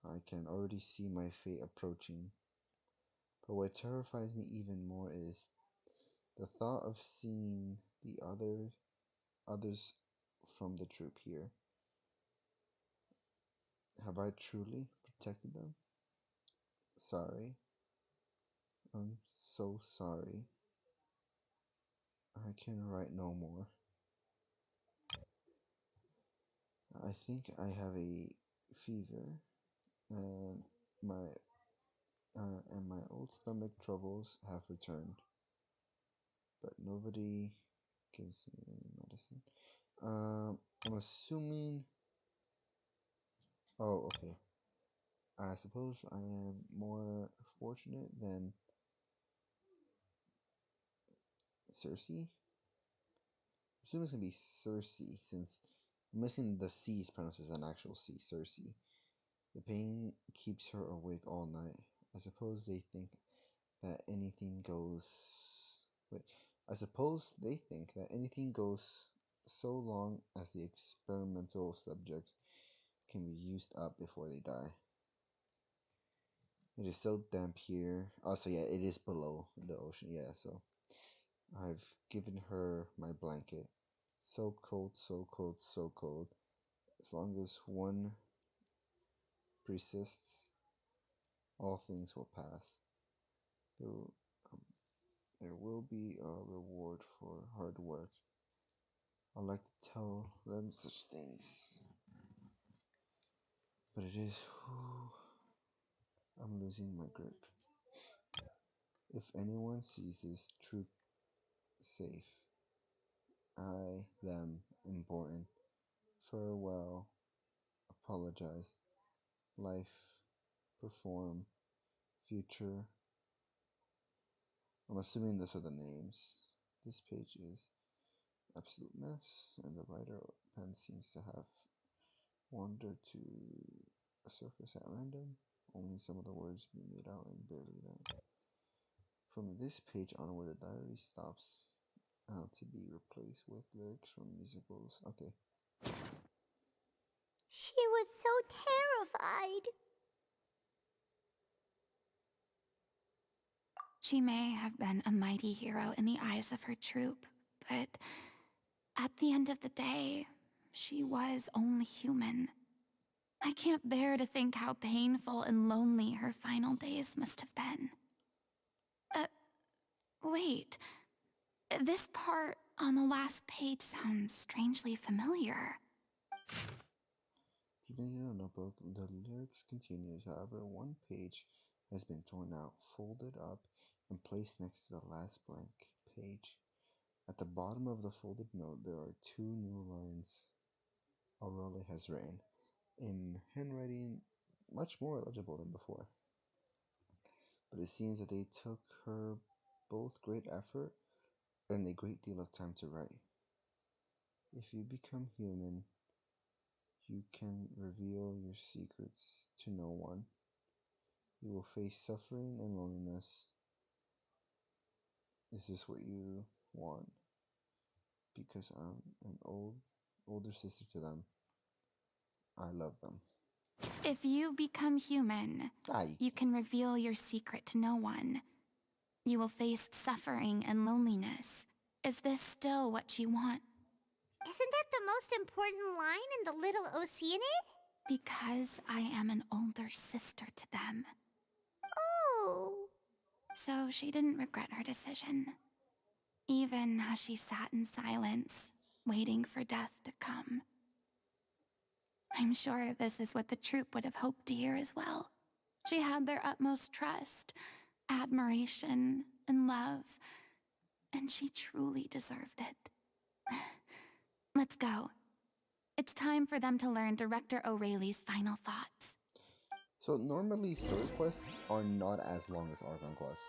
I can already see my fate approaching. But what terrifies me even more is the thought of seeing the others from the troop here. Have I truly protected them? Sorry. I'm so sorry. I can write no more. I think I have a fever and my old stomach troubles have returned. But nobody gives me any medicine. I'm assuming. Oh, okay. I suppose I am more fortunate than Cersei. I'm assuming it's gonna be Cersei since I'm missing the C's pronounced as an actual C. Cersei. The pain keeps her awake all night. I suppose they think that anything goes. Wait. I suppose they think that anything goes so long as the experimental subjects can be used up before they die. It is so damp here. Oh, so yeah, it is below the ocean. Yeah, so I've given her my blanket. So cold, so cold, so cold. As long as one persists, all things will pass. Though, there will be a reward for hard work. I like to tell them such things. But it is. I'm losing my grip. If anyone sees this troop safe, I, them, important. Farewell, apologize, life, perform, future. I'm assuming those are the names. This page is absolute mess, and the writer pen seems to have Wander to a surface at random. Only some of the words be made out and barely that. From this page onward, the diary stops to be replaced with lyrics from musicals. Okay.
She was so terrified.
She may have been a mighty hero in the eyes of her troop, but at the end of the day, she was only human. I can't bear to think how painful and lonely her final days must have been. Wait. This part on the last page sounds strangely familiar.
Keeping in a notebook, the lyrics continues. However, one page has been torn out, folded up, and placed next to the last blank page. At the bottom of the folded note, there are two new lines Aurora has written, in handwriting much more legible than before. But it seems that they took her both great effort and a great deal of time to write. If you become human, you can reveal your secrets to no one. You will face suffering and loneliness. Is this what you want? Because I'm an older sister to them. I love them.
If you become human, you can reveal your secret to no one. You will face suffering and loneliness. Is this still what you want?
Isn't that the most important line in the Little Oceanid?
Because I am an older sister to them.
Oh.
So she didn't regret her decision. Even as she sat in silence, waiting for death to come. I'm sure this is what the troupe would have hoped to hear as well. She had their utmost trust, admiration, and love, and she truly deserved it. Let's go. It's time for them to learn Director O'Reilly's final thoughts.
So normally story quests are not as long as Archon quests.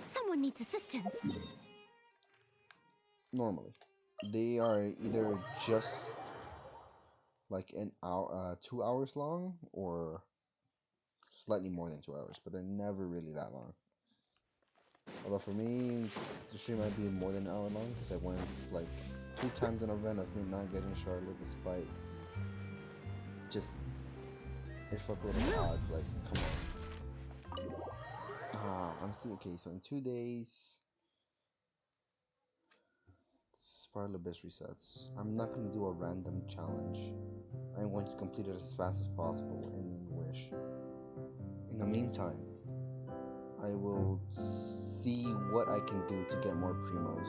Someone needs assistance.
Normally. They are either just like an hour, 2 hours long, or slightly more than 2 hours, but they're never really that long. Although for me, the stream might be more than an hour long, because I went like 2 times in a run of me not getting Charlotte despite just a fuckload of odds. Like, come on. Honestly, okay, so in 2 days, Spiral Abyss resets. I'm not going to do a random challenge. I'm going to complete it as fast as possible and then wish. In the meantime, I will see what I can do to get more primos.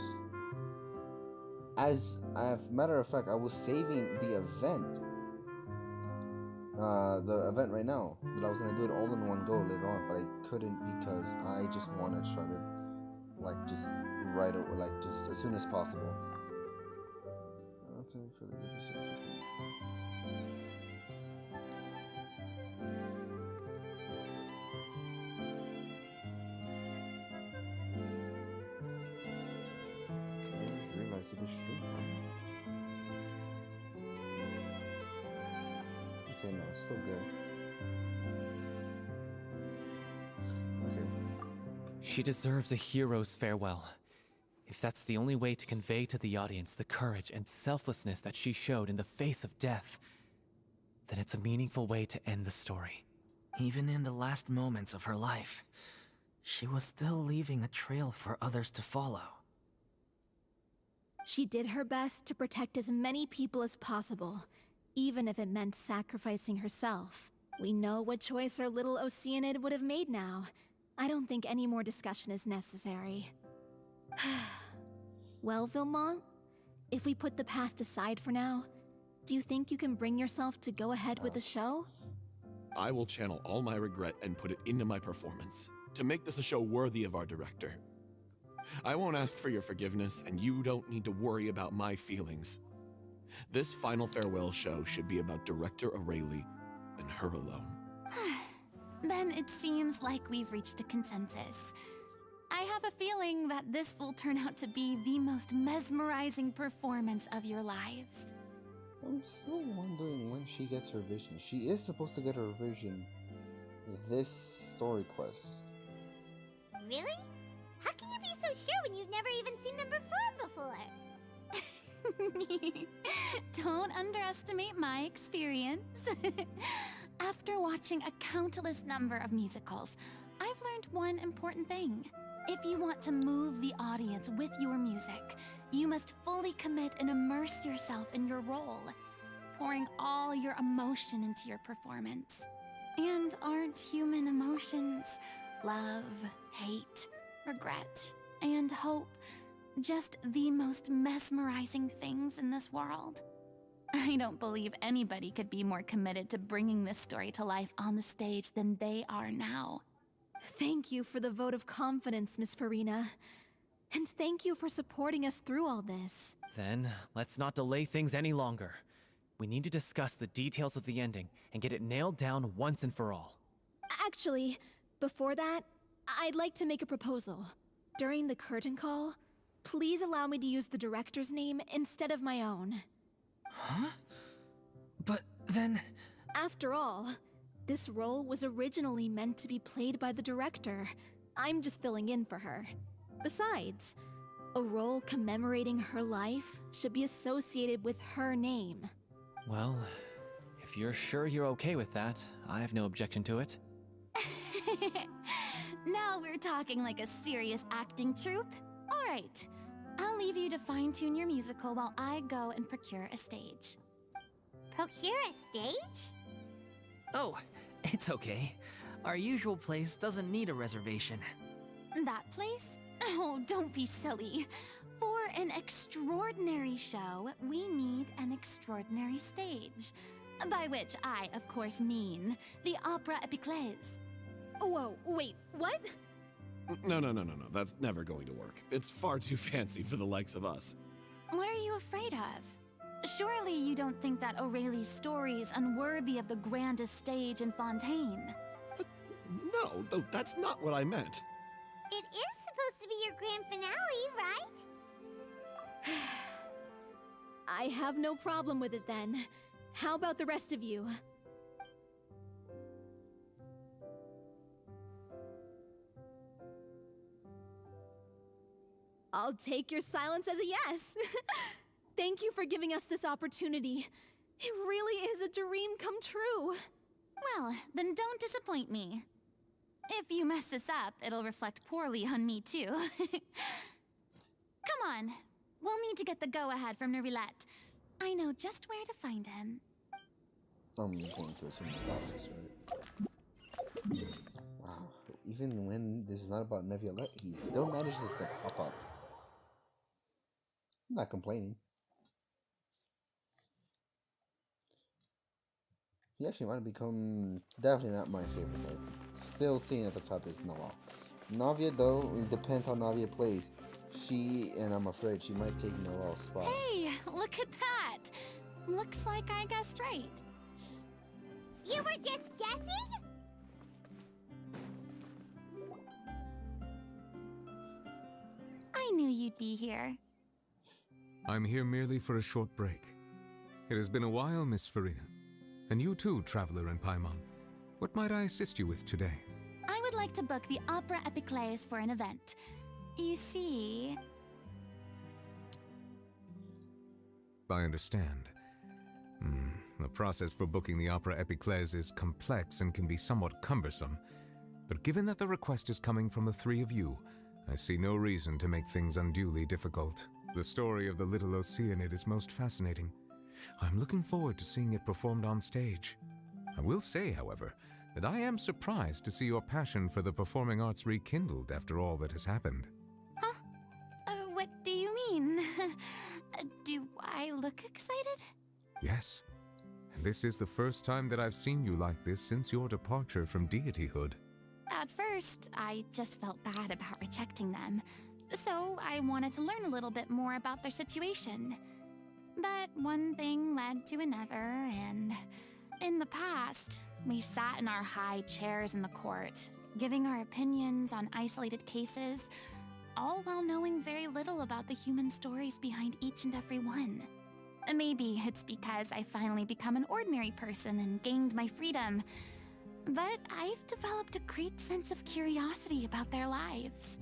As a matter of fact, I was saving the event. The event right now. That I was going to do it all in one go later on, but I couldn't because I just wanted Charlotte, like, just right away, like, just as soon as possible. For the I just realized it is stream time. Okay, no, it's still good. Okay.
She deserves a hero's farewell. If that's the only way to convey to the audience the courage and selflessness that she showed in the face of death, then it's a meaningful way to end the story.
Even in the last moments of her life, she was still leaving a trail for others to follow.
She did her best to protect as many people as possible, even if it meant sacrificing herself. We know what choice our little Oceanid would have made now. I don't think any more discussion is necessary. Well, Vilmont, if we put the past aside for now, do you think you can bring yourself to go ahead with the show?
I will channel all my regret and put it into my performance, to make this a show worthy of our director. I won't ask for your forgiveness, and you don't need to worry about my feelings. This final farewell show should be about Director O'Reilly and her alone.
Then it seems like we've reached a consensus. I have a feeling that this will turn out to be the most mesmerizing performance of your lives.
I'm still wondering when she gets her vision. She is supposed to get her vision this story quest.
Really? How can you be so sure when you've never even seen them perform before?
Don't underestimate my experience. After watching a countless number of musicals, I've learned one important thing. If you want to move the audience with your music, you must fully commit and immerse yourself in your role, pouring all your emotion into your performance. And aren't human emotions love, hate, regret, and hope just the most mesmerizing things in this world? I don't believe anybody could be more committed to bringing this story to life on the stage than they are now.
Thank you for the vote of confidence, Miss Furina. And thank you for supporting us through all this.
Then, let's not delay things any longer. We need to discuss the details of the ending and get it nailed down once and for all.
Actually, before that, I'd like to make a proposal. During the curtain call, please allow me to use the director's name instead of my own.
Huh? But then...
After all, this role was originally meant to be played by the director. I'm just filling in for her. Besides, a role commemorating her life should be associated with her name.
Well, if you're sure you're okay with that, I have no objection to it.
Now we're talking like a serious acting troupe. All right, I'll leave you to fine-tune your musical while I go and procure a stage.
Procure a stage?
Oh, it's okay. Our usual place doesn't need a reservation.
That place? Oh, don't be silly. For an extraordinary show, we need an extraordinary stage. By which I, of course, mean the Opera Epiclese.
Whoa, wait, what?
No. That's never going to work. It's far too fancy for the likes of us.
What are you afraid of? Surely you don't think that Aurelie's story is unworthy of the grandest stage in Fontaine?
No, that's not what I meant.
It is supposed to be your grand finale, right?
I have no problem with it then. How about the rest of you? I'll take your silence as a yes. Thank you for giving us this opportunity. It really is a dream come true.
Well, then don't disappoint me. If you mess this up, it'll reflect poorly on me too. Come on, we'll need to get the go-ahead from Nerilette. I know just where to find him.
I'm going to assume that's right. Wow, even when this is not about Neviolette, he still manages to pop up. I'm not complaining. He actually might have become definitely not my favorite. Like, still sitting at the top is Noelle. Navia, though, it depends how Navia plays. And I'm afraid she might take Noelle's spot.
Hey, look at that! Looks like I guessed right.
You were just guessing?
I knew you'd be here.
I'm here merely for a short break. It has been a while, Miss Furina. And you too, traveler in Paimon. What might I assist you with today?
I would like to book the Opera Epiclese for an event. You see...
I understand. The process for booking the Opera Epiclese is complex and can be somewhat cumbersome. But given that the request is coming from the three of you, I see no reason to make things unduly difficult. The story of the little Oceanid is most fascinating. I'm looking forward to seeing it performed on stage. I will say, however, that I am surprised to see your passion for the performing arts rekindled after all that has happened.
Huh? What do you mean? Do I look excited?
Yes. And this is the first time that I've seen you like this since your departure from deityhood.
At first, I just felt bad about rejecting them. So I wanted to learn a little bit more about their situation. But one thing led to another, and in the past, we sat in our high chairs in the court, giving our opinions on isolated cases, all while knowing very little about the human stories behind each and every one. Maybe it's because I finally become an ordinary person and gained my freedom. But I've developed a great sense of curiosity about their lives.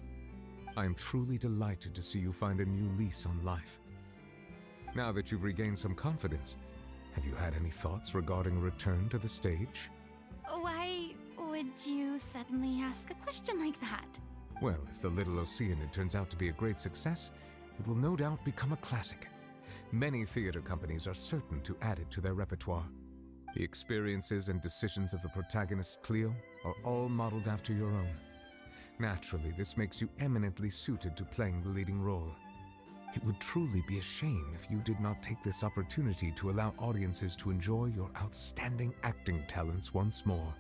I am truly delighted to see you find a new lease on life. Now that you've regained some confidence, have you had any thoughts regarding a return to the stage?
Why would you suddenly ask a question like that?
Well, if the Little Oceanid turns out to be a great success, it will no doubt become a classic. Many theater companies are certain to add it to their repertoire. The experiences and decisions of the protagonist, Cleo, are all modeled after your own. Naturally, this makes you eminently suited to playing the leading role. It would truly be a shame if you did not take this opportunity to allow audiences to enjoy your outstanding acting talents once more.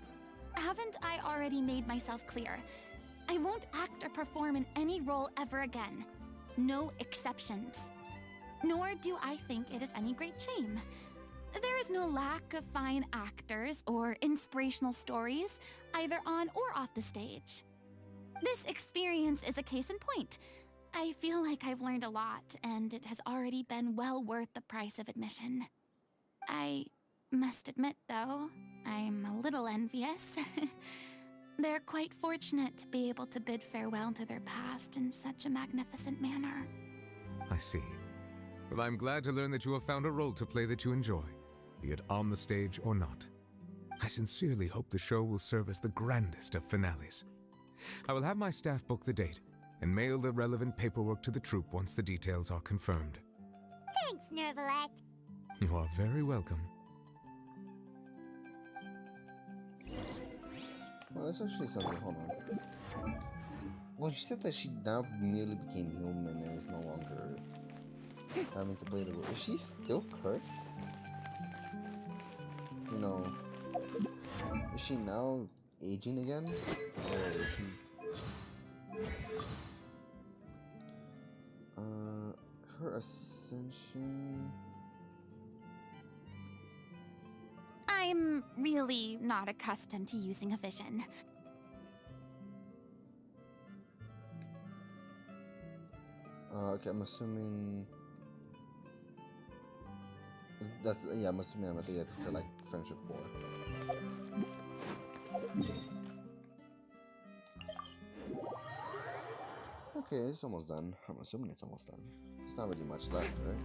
Haven't I already made myself clear? I won't act or perform in any role ever again. No exceptions. Nor do I think it is any great shame. There is no lack of fine actors or inspirational stories, either on or off the stage. This experience is a case in point. I feel like I've learned a lot, and it has already been well worth the price of admission. I must admit, though, I'm a little envious. They're quite fortunate to be able to bid farewell to their past in such a magnificent manner.
I see. Well, I'm glad to learn that you have found a role to play that you enjoy, be it on the stage or not. I sincerely hope the show will serve as the grandest of finales. I will have my staff book the date and mail the relevant paperwork to the troupe once the details are confirmed.
Thanks, Nervalette.
You are very welcome.
Well, that's actually something. Hold on. Well, she said that she now merely became human and is no longer having to play the role. Is she still cursed? You know, is she now aging again? Or is she... her ascension...
I'm really not accustomed to using a vision.
Okay, I'm assuming... That's, yeah, I'm assuming I'm at the edge to like Friendship 4. Okay, it's almost done. I'm assuming it's almost done. There's not really much left, right?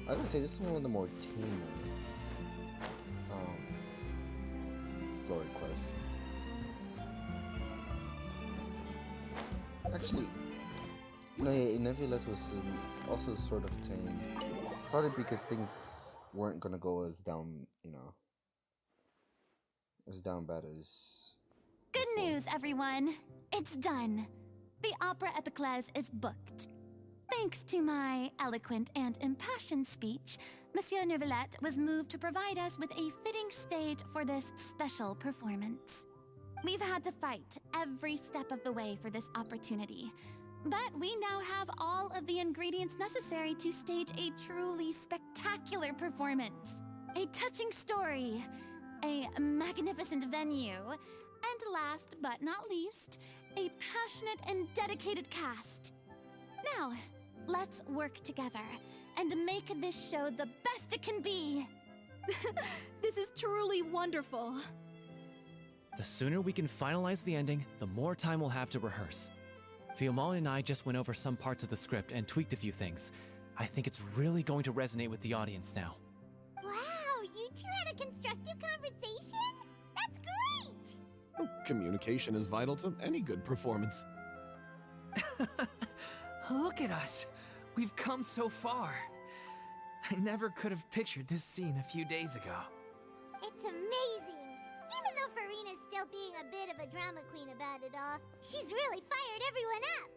I would say this is one of the more tamer story quests. Actually, no, yeah, Nebulous was also sort of tame. Probably because things weren't gonna go as down, you know, as down bad as...
Good news, everyone! It's done! The Opera Epiclese is booked. Thanks to my eloquent and impassioned speech, Monsieur Nervalette was moved to provide us with a fitting stage for this special performance. We've had to fight every step of the way for this opportunity, but we now have all of the ingredients necessary to stage a truly spectacular performance. A touching story, a magnificent venue, and last but not least, a passionate and dedicated cast. Now, let's work together and make this show the best it can be.
This is truly wonderful.
The sooner we can finalize the ending, the more time we'll have to rehearse. Fiamma and I just went over some parts of the script and tweaked a few things. I think it's really going to resonate with the audience now.
Wow, you two had a constructive conversation? That's great!
Communication is vital to any good performance.
Look at us. We've come so far. I never could have pictured this scene a few days ago.
It's amazing! Even though Furina's still being a bit of a drama queen about it all, she's really fired everyone up!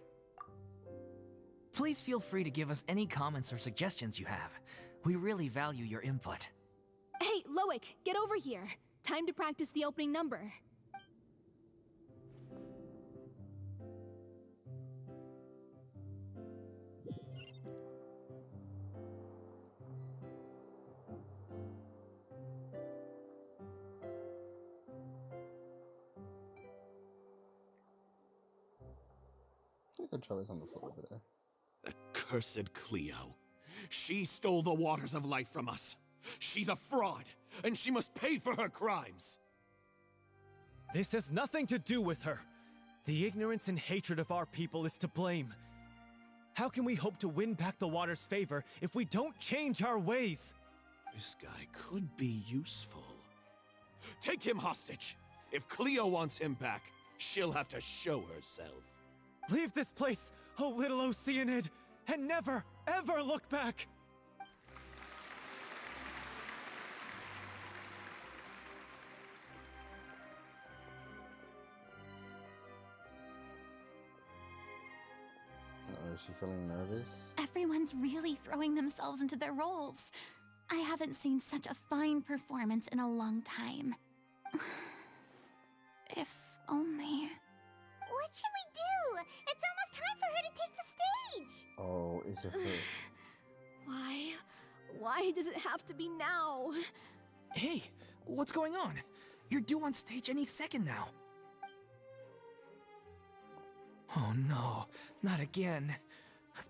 Please feel free to give us any comments or suggestions you have. We really value your input.
Hey, Loic, get over here. Time to practice the opening number.
I think Trevor's on the floor over there.
Accursed Cleo. She stole the waters of life from us. She's a fraud, and she must pay for her crimes.
This has nothing to do with her. The ignorance and hatred of our people is to blame. How can we hope to win back the water's favor if we don't change our ways?
This guy could be useful. Take him hostage. If Cleo wants him back, she'll have to show herself.
Leave this place, O little Oceanid, and never, ever look back!
Is she feeling nervous?
Everyone's really throwing themselves into their roles. I haven't seen such a fine performance in a long time. If only...
What should we do? It's almost time for her to take the stage!
Oh, is it her?
Why? Why does it have to be now?
Hey, what's going on? You're due on stage any second now. Oh no, not again.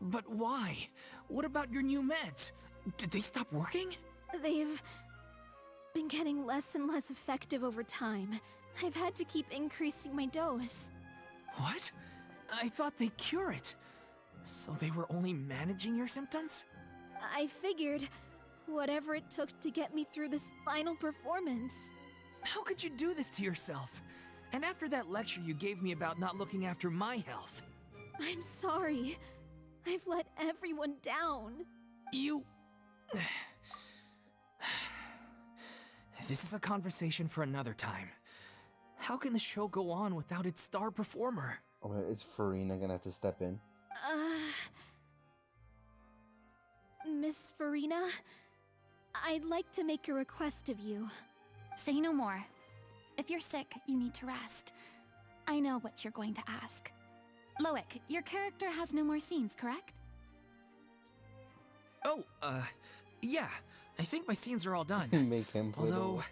But why? What about your new meds? Did they stop working?
They've been getting less and less effective over time. I've had to keep increasing my dose.
What? I thought they cure it. So they were only managing your symptoms?
I figured whatever it took to get me through this final performance.
How could you do this to yourself? And after that lecture you gave me about not looking after my health.
I'm sorry. I've let everyone down.
You... This is a conversation for another time. How can the show go on without its star performer?
Okay, is Furina gonna have to step in?
Miss Furina, I'd like to make a request of you.
Say no more. If you're sick, you need to rest. I know what you're going to ask. Loic, your character has no more scenes, correct?
Oh, yeah. I think my scenes are all done.
Make him play
Although,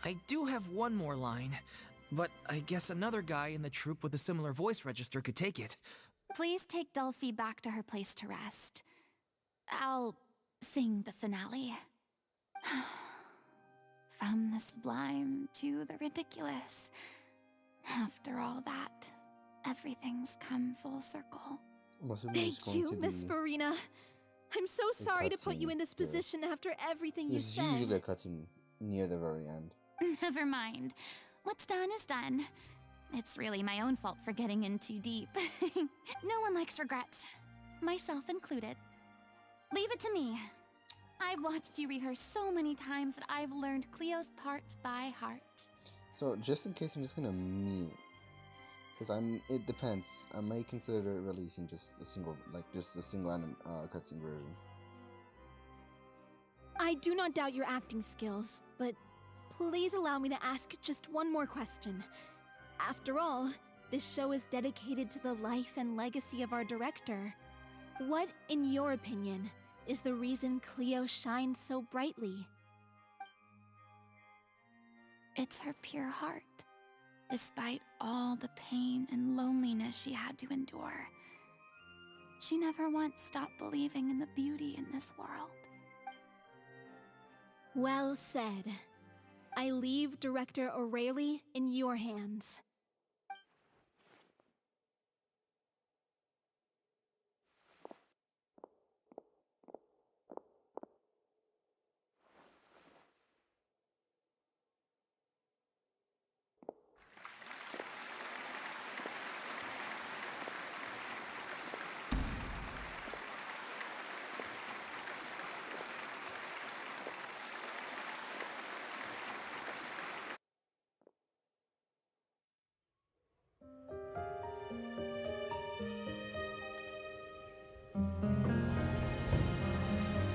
I do have one more line, but I guess another guy in the troupe with a similar voice register could take it.
Please take Delphi back to her place to rest. I'll sing the finale. From the sublime to the ridiculous. After all that, everything's come full circle.
Thank you, Miss Furina. I'm so sorry to put you in this position after everything you said.
There's usually a cutscene near the very end.
Never mind. What's done is done. It's really my own fault for getting in too deep. No one likes regrets, myself included. Leave it to me. I've watched you rehearse so many times that I've learned Cleo's part by heart.
So, just in case, I'm just gonna mute. Because it depends. I may consider releasing just a single cutscene version.
I do not doubt your acting skills, but please allow me to ask just one more question. After all, this show is dedicated to the life and legacy of our director. What, in your opinion, is the reason Cleo shines so brightly?
It's her pure heart. Despite all the pain and loneliness she had to endure, she never once stopped believing in the beauty in this world.
Well said. I leave Director O'Reilly in your hands.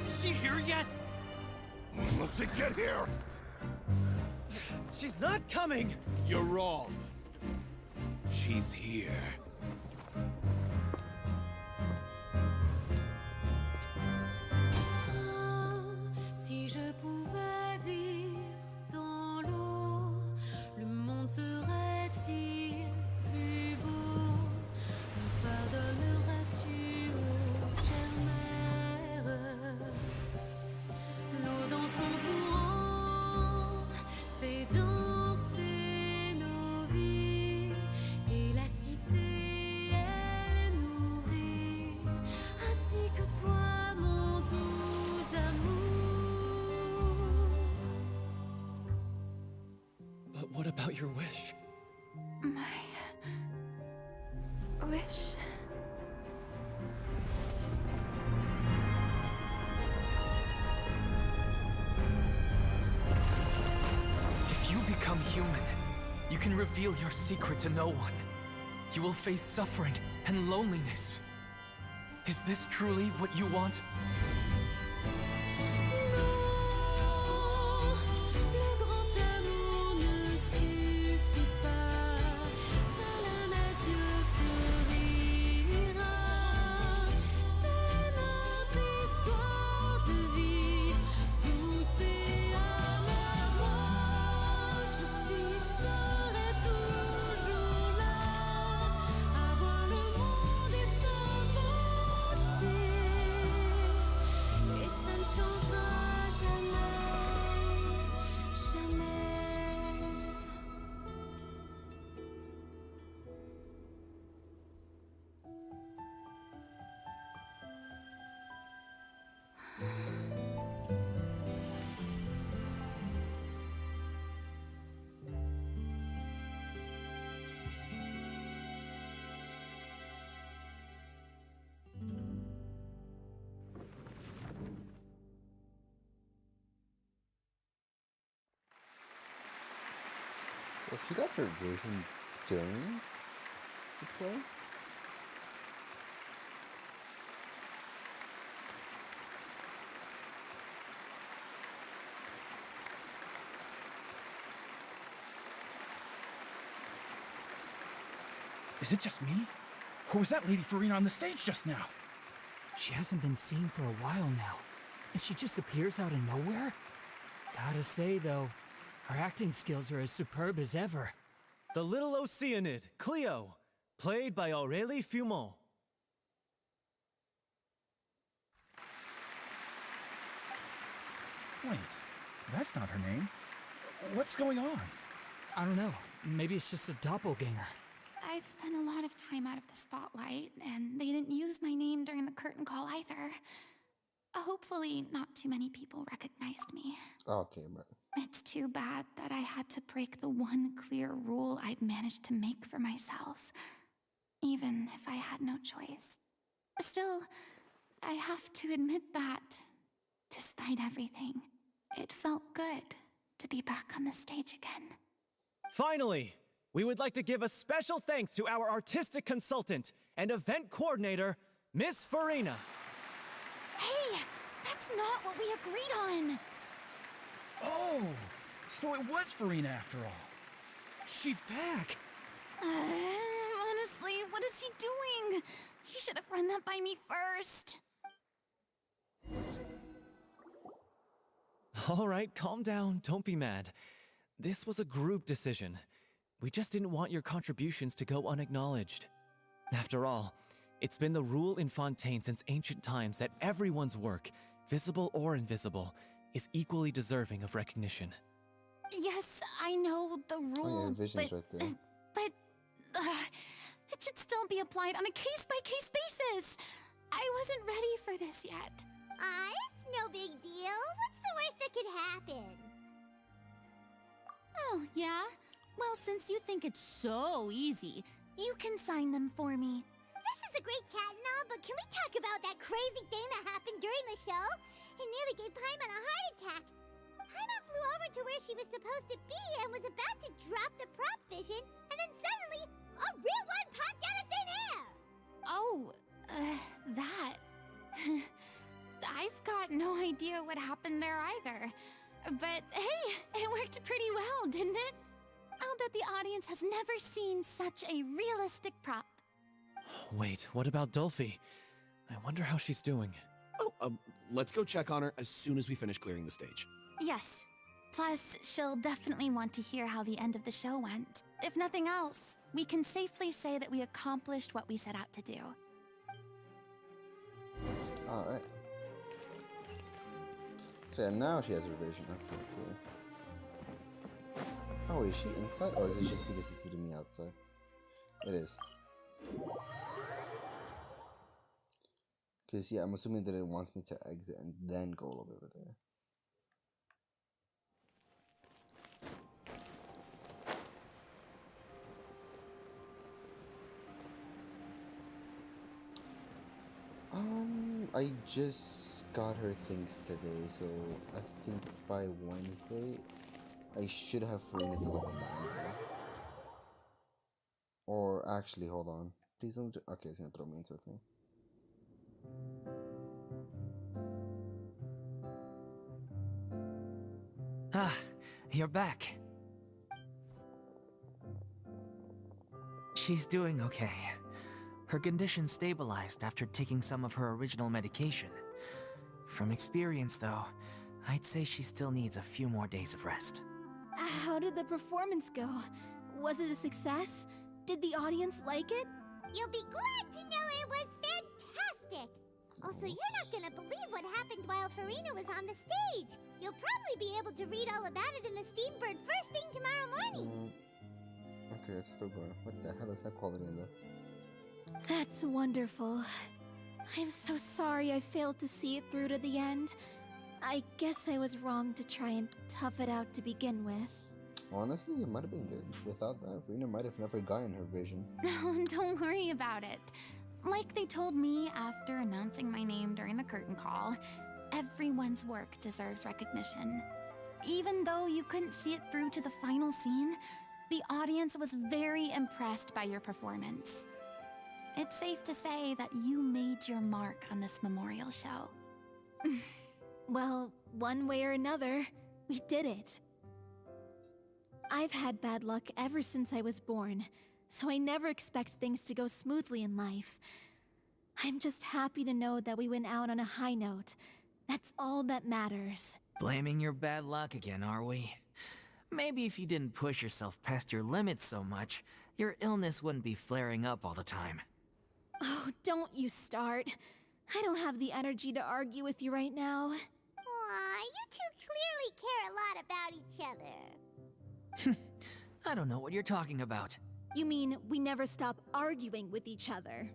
Is she here yet?
Let's get here!
She's not coming!
You're wrong. She's here.
Si je pouvais vivre dans l'eau, le monde serait-il plus beau? Me pardonneras-tu, ô chère mère?
about your wish?
My wish.
If you become human, you can reveal your secret to no one. You will face suffering and loneliness. Is this truly what you want?
Le grand amour ne suffit pas, seul un adieu fleurira. C'est notre histoire de vie, douce et amère. Moi, je suis seule et toujours là, à voir le monde et sa beauté. Et ça ne changera jamais, jamais.
So she got her vision during the play?
Is it just me? Or was that Lady Furina on the stage just now?
She hasn't been seen for a while now, and she just appears out of nowhere? Gotta say, though, her acting skills are as superb as ever.
The little Oceanid, Cleo, played by Aurélie Fumont.
Wait, that's not her name. What's going on?
I don't know. Maybe it's just a doppelganger.
I've spent a lot of time out of the spotlight, and they didn't use my name during the curtain call either. Hopefully, not too many people recognized me.
Okay, right.
It's too bad that I had to break the one clear rule I'd managed to make for myself, even if I had no choice. Still, I have to admit that, despite everything, it felt good to be back on the stage again.
Finally, we would like to give a special thanks to our artistic consultant and event coordinator, Miss Furina.
Hey, that's not what we agreed on.
Oh, so it was Furina after all.
She's back.
Honestly, what is he doing? He should have run that by me first.
All right, calm down, don't be mad. This was a group decision. We just didn't want your contributions to go unacknowledged. After all, it's been the rule in Fontaine since ancient times that everyone's work, visible or invisible, is equally deserving of recognition.
Yes, I know the rule,
vision's
but,
right there.
It should still be applied on a case-by-case basis. I wasn't ready for this yet.
It's no big deal. What's the worst that could happen?
Oh, yeah? Well, since you think it's so easy, you can sign them for me.
This is a great chat and all, but can we talk about that crazy thing that happened during the show? It nearly gave Paimon a heart attack. Paimon flew over to where she was supposed to be and was about to drop the prop vision, and then suddenly, a real one popped out of thin air!
Oh, that. I've got no idea what happened there either. But hey, it worked pretty well, didn't it? I'll bet the audience has never seen such a realistic prop.
Wait, what about Dolphy? I wonder how she's doing.
Oh, let's go check on her as soon as we finish clearing the stage.
Yes. Plus, she'll definitely want to hear how the end of the show went. If nothing else, we can safely say that we accomplished what we set out to do.
Alright. So yeah, now she has her vision. Okay, cool. Oh, is she inside? Or is it just because it's hitting me outside? It is. Because, yeah, I'm assuming that it wants me to exit and then go over there. I just got her things today, so I think by Wednesday I should have Furina to level 90. Or actually, hold on. Please don't. Okay, it's gonna throw me into a thing.
Ah, you're back. She's doing okay. Her condition stabilized after taking some of her original medication. From experience, though, I'd say she still needs a few more days of rest.
How did the performance go? Was it a success? Did the audience like it?
You'll be glad to know it was fantastic! Also, you're not gonna believe what happened while Furina was on the stage. You'll probably be able to read all about it in the Steambird first thing tomorrow morning.
Okay, it's still going. What the hell is that quality in there?
That's wonderful. I'm so sorry I failed to see it through to the end. I guess I was wrong to try and tough it out to begin with.
Honestly, it might have been good. Without that, Furina might have never gotten her vision.
No, don't worry about it. Like they told me after announcing my name during the curtain call, everyone's work deserves recognition. Even though you couldn't see it through to the final scene, the audience was very impressed by your performance. It's safe to say that you made your mark on this memorial show.
Well, one way or another, we did it. I've had bad luck ever since I was born, so I never expect things to go smoothly in life. I'm just happy to know that we went out on a high note. That's all that matters.
Blaming your bad luck again, are we? Maybe if you didn't push yourself past your limits so much, your illness wouldn't be flaring up all the time.
Oh, don't you start. I don't have the energy to argue with you right now.
Aw, you two clearly care a lot about each other.
I don't know what you're talking about.
You mean we never stop arguing with each other?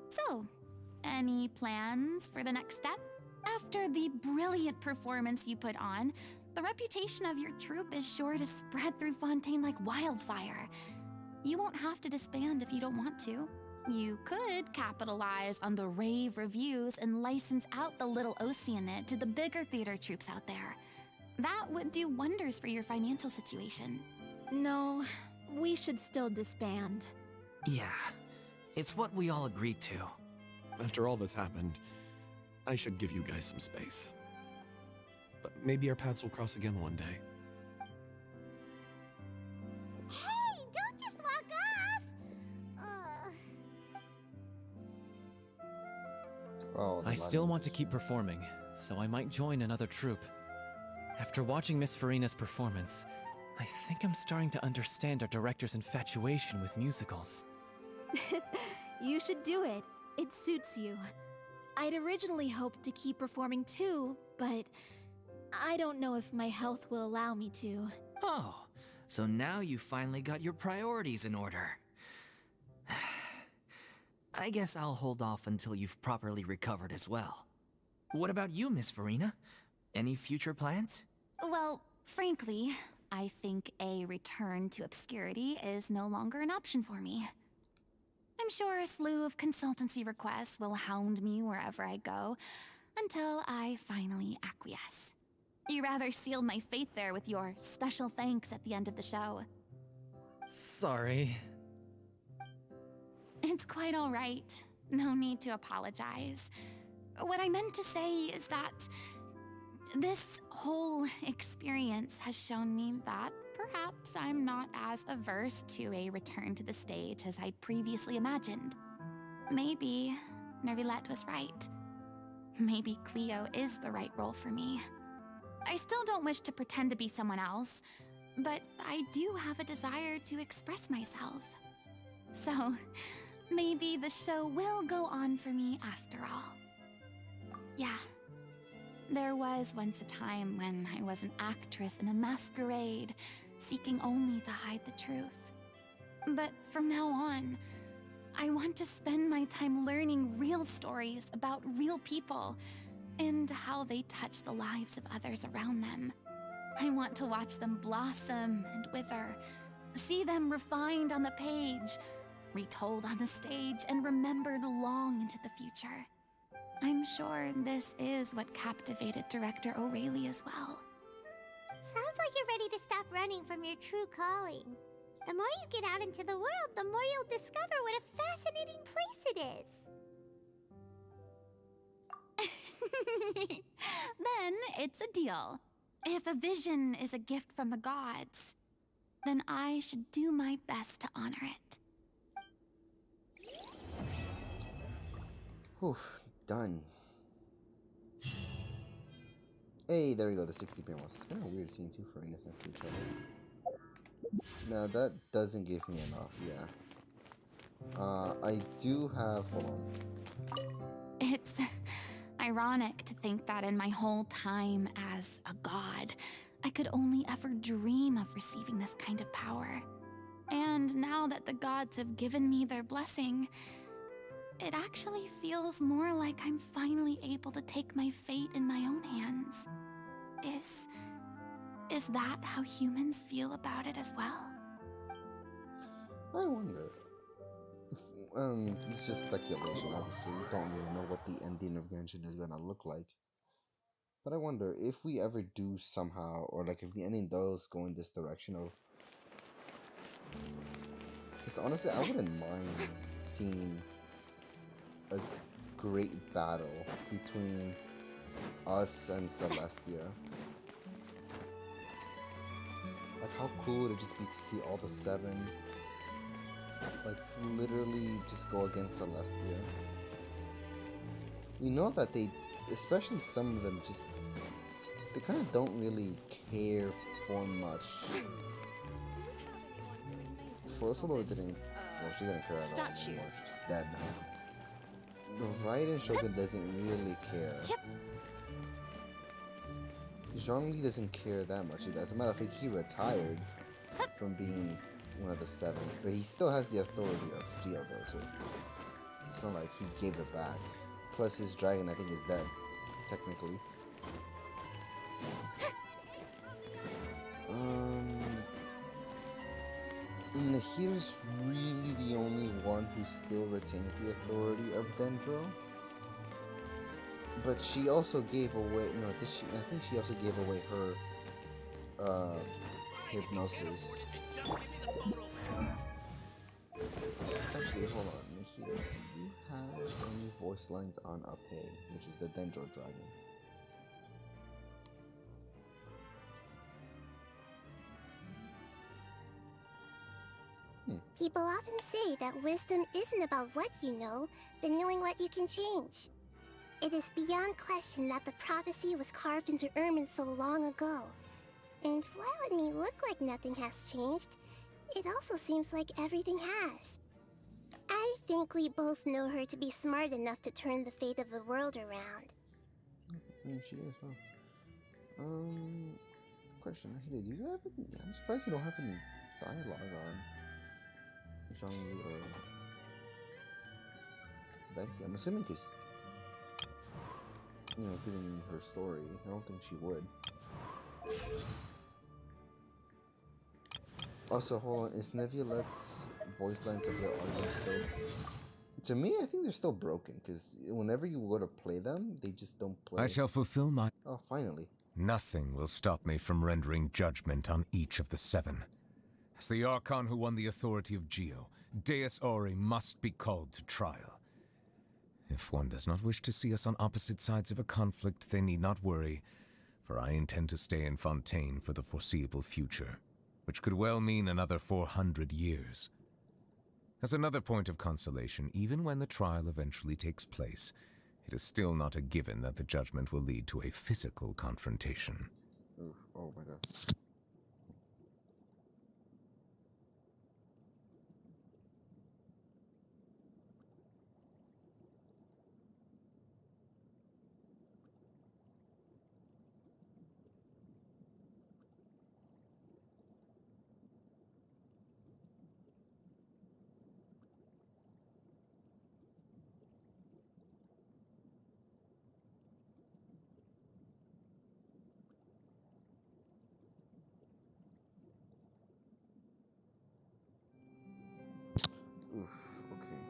So, any plans for the next step? After the brilliant performance you put on, the reputation of your troupe is sure to spread through Fontaine like wildfire. You won't have to disband if you don't want to. You could capitalize on the rave reviews and license out the little Oceanid to the bigger theater troupes out there. That would do wonders for your financial situation.
No, we should still disband.
Yeah, it's what we all agreed to.
After all that's happened, I should give you guys some space. But maybe our paths will cross again one day.
Hey, don't just walk off!
Oh,
I still want to keep performing, so I might join another troupe. After watching Miss Furina's performance, I think I'm starting to understand our director's infatuation with musicals.
You should do it. It suits you. I'd originally hoped to keep performing too, but I don't know if my health will allow me to.
Oh, so now you finally got your priorities in order. I guess I'll hold off until you've properly recovered as well. What about you, Miss Furina? Any future plans?
Well, frankly, I think a return to obscurity is no longer an option for me. I'm sure a slew of consultancy requests will hound me wherever I go, until I finally acquiesce. You rather sealed my fate there with your special thanks at the end of the show.
Sorry.
It's quite all right. No need to apologize. What I meant to say is that this whole experience has shown me that perhaps I'm not as averse to a return to the stage as I'd previously imagined. Maybe Nervilette was right. Maybe Cleo is the right role for me. I still don't wish to pretend to be someone else, but I do have a desire to express myself. So, maybe the show will go on for me after all. Yeah. There was once a time when I was an actress in a masquerade, seeking only to hide the truth. But from now on, I want to spend my time learning real stories about real people and how they touch the lives of others around them. I want to watch them blossom and wither, See them refined on the page, retold on the stage, and remembered long into the future. I'm sure this is what captivated Director O'Reilly as well.
Sounds like you're ready to stop running from your true calling. The more you get out into the world, the more you'll discover what a fascinating place it is.
Then it's a deal. If a vision is a gift from the gods, then I should do my best to honor it.
Whew, done. Hey, there we go, the 60 PM was. It's kind of weird seeing two Furinas next to each other. Now that doesn't give me enough, yeah. I do have, hold on.
It's ironic to think that in my whole time as a god, I could only ever dream of receiving this kind of power. And now that the gods have given me their blessing, it actually feels more like I'm finally able to take my fate in my own hands. Is that how humans feel about it as well?
I wonder. It's just speculation, obviously. We don't really know what the ending of Genshin is gonna look like. But I wonder if we ever do somehow, or like if the ending does go in this direction of... Because honestly, I wouldn't mind seeing a great battle between us and Celestia. Like, how cool would it just be to see all the 7, like, literally just go against Celestia? You know that they, especially some of them, just, they kind of don't really care for much. Fursola didn't, well, she didn't care at all anymore, she's just dead now. Raiden Shogun doesn't really care. Zhongli doesn't care that much either. As a matter of fact, he retired from being one of the 7s, but he still has the authority of Geo though, so it's not like he gave it back. Plus his dragon, I think, is dead, technically. Nahira's really the only one who still retains the authority of Dendro. But she also gave away, no, did she? I think she also gave away her, hypnosis. Actually, hold on, Nahira, do you have any voice lines on Ape, which is the Dendro dragon?
People often say that wisdom isn't about what you know, but knowing what you can change. It is beyond question that the prophecy was carved into Ermin so long ago. And while it may look like nothing has changed, it also seems like everything has. I think we both know her to be smart enough to turn the fate of the world around.
She is, huh? Question, Nahira, do you have any, I'm surprised you don't have any dialogue on Zhongli or Venti. I'm assuming because, you know, given her story, I don't think she would. Also, hold on, is Nevulet's voice lines of the audience still... To me, I think they're still broken, because whenever you go to play them, they just don't play.
I shall fulfill my...
Oh, finally.
Nothing will stop me from rendering judgment on each of the 7. As the Archon who won the authority of Geo, Deus Ori must be called to trial. If one does not wish to see us on opposite sides of a conflict, they need not worry, for I intend to stay in Fontaine for the foreseeable future, which could well mean another 400 years. As another point of consolation, even when the trial eventually takes place, it is still not a given that the judgment will lead to a physical confrontation.
Oof, oh my god. Oof, okay.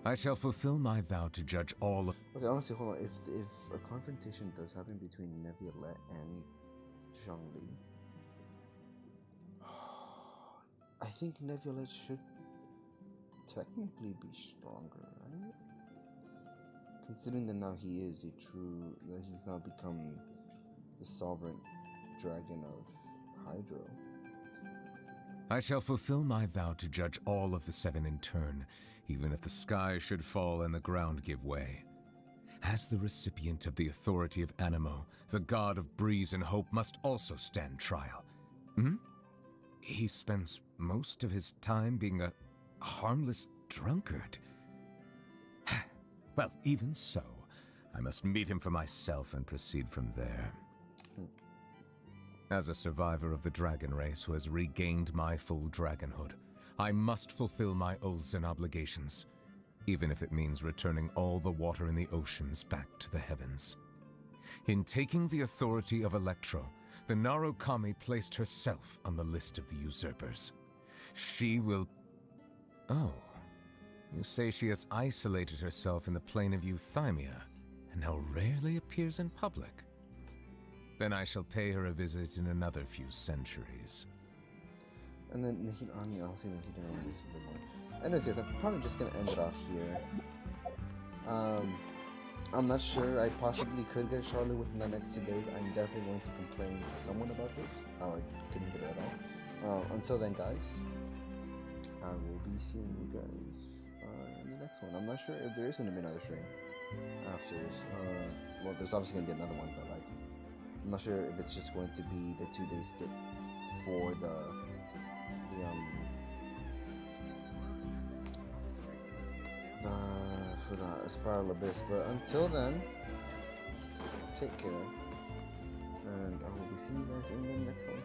I shall fulfill my vow to judge all of...
Okay, honestly, hold on. If a confrontation does happen between Neviolette and Zhongli, I think Neviolette should technically be stronger, right? Considering that now he is a true, that he's now become the sovereign dragon of Hydro.
I shall fulfill my vow to judge all of the seven in turn, even if the sky should fall and the ground give way. As the recipient of the authority of Animo, the god of breeze and hope must also stand trial. He spends most of his time being a harmless drunkard. Well, even so, I must meet him for myself and proceed from there. As a survivor of the dragon race who has regained my full dragonhood, I must fulfill my oaths and obligations, even if it means returning all the water in the oceans back to the heavens. In taking the authority of Electro, the Narukami placed herself on the list of the usurpers. She will... Oh, you say she has isolated herself in the plane of Euthymia, and now rarely appears in public. Then I shall pay her a visit in another few centuries.
And then Nahid I'll say Nahid Army is super boring. Anyways, guys, I'm probably just gonna end it off here. I'm not sure. I possibly could get Charlotte within the next 2 days. I'm definitely going to complain to someone about this. I couldn't get it at all. Until then, guys, I will be seeing you guys in the next one. I'm not sure if there is going to be another stream after this. Well, there's obviously going to be another one, but like, I'm not sure if it's just going to be the 2-day skip for for the Spiral Abyss. But until then, take care, and I will be seeing you guys in the next one.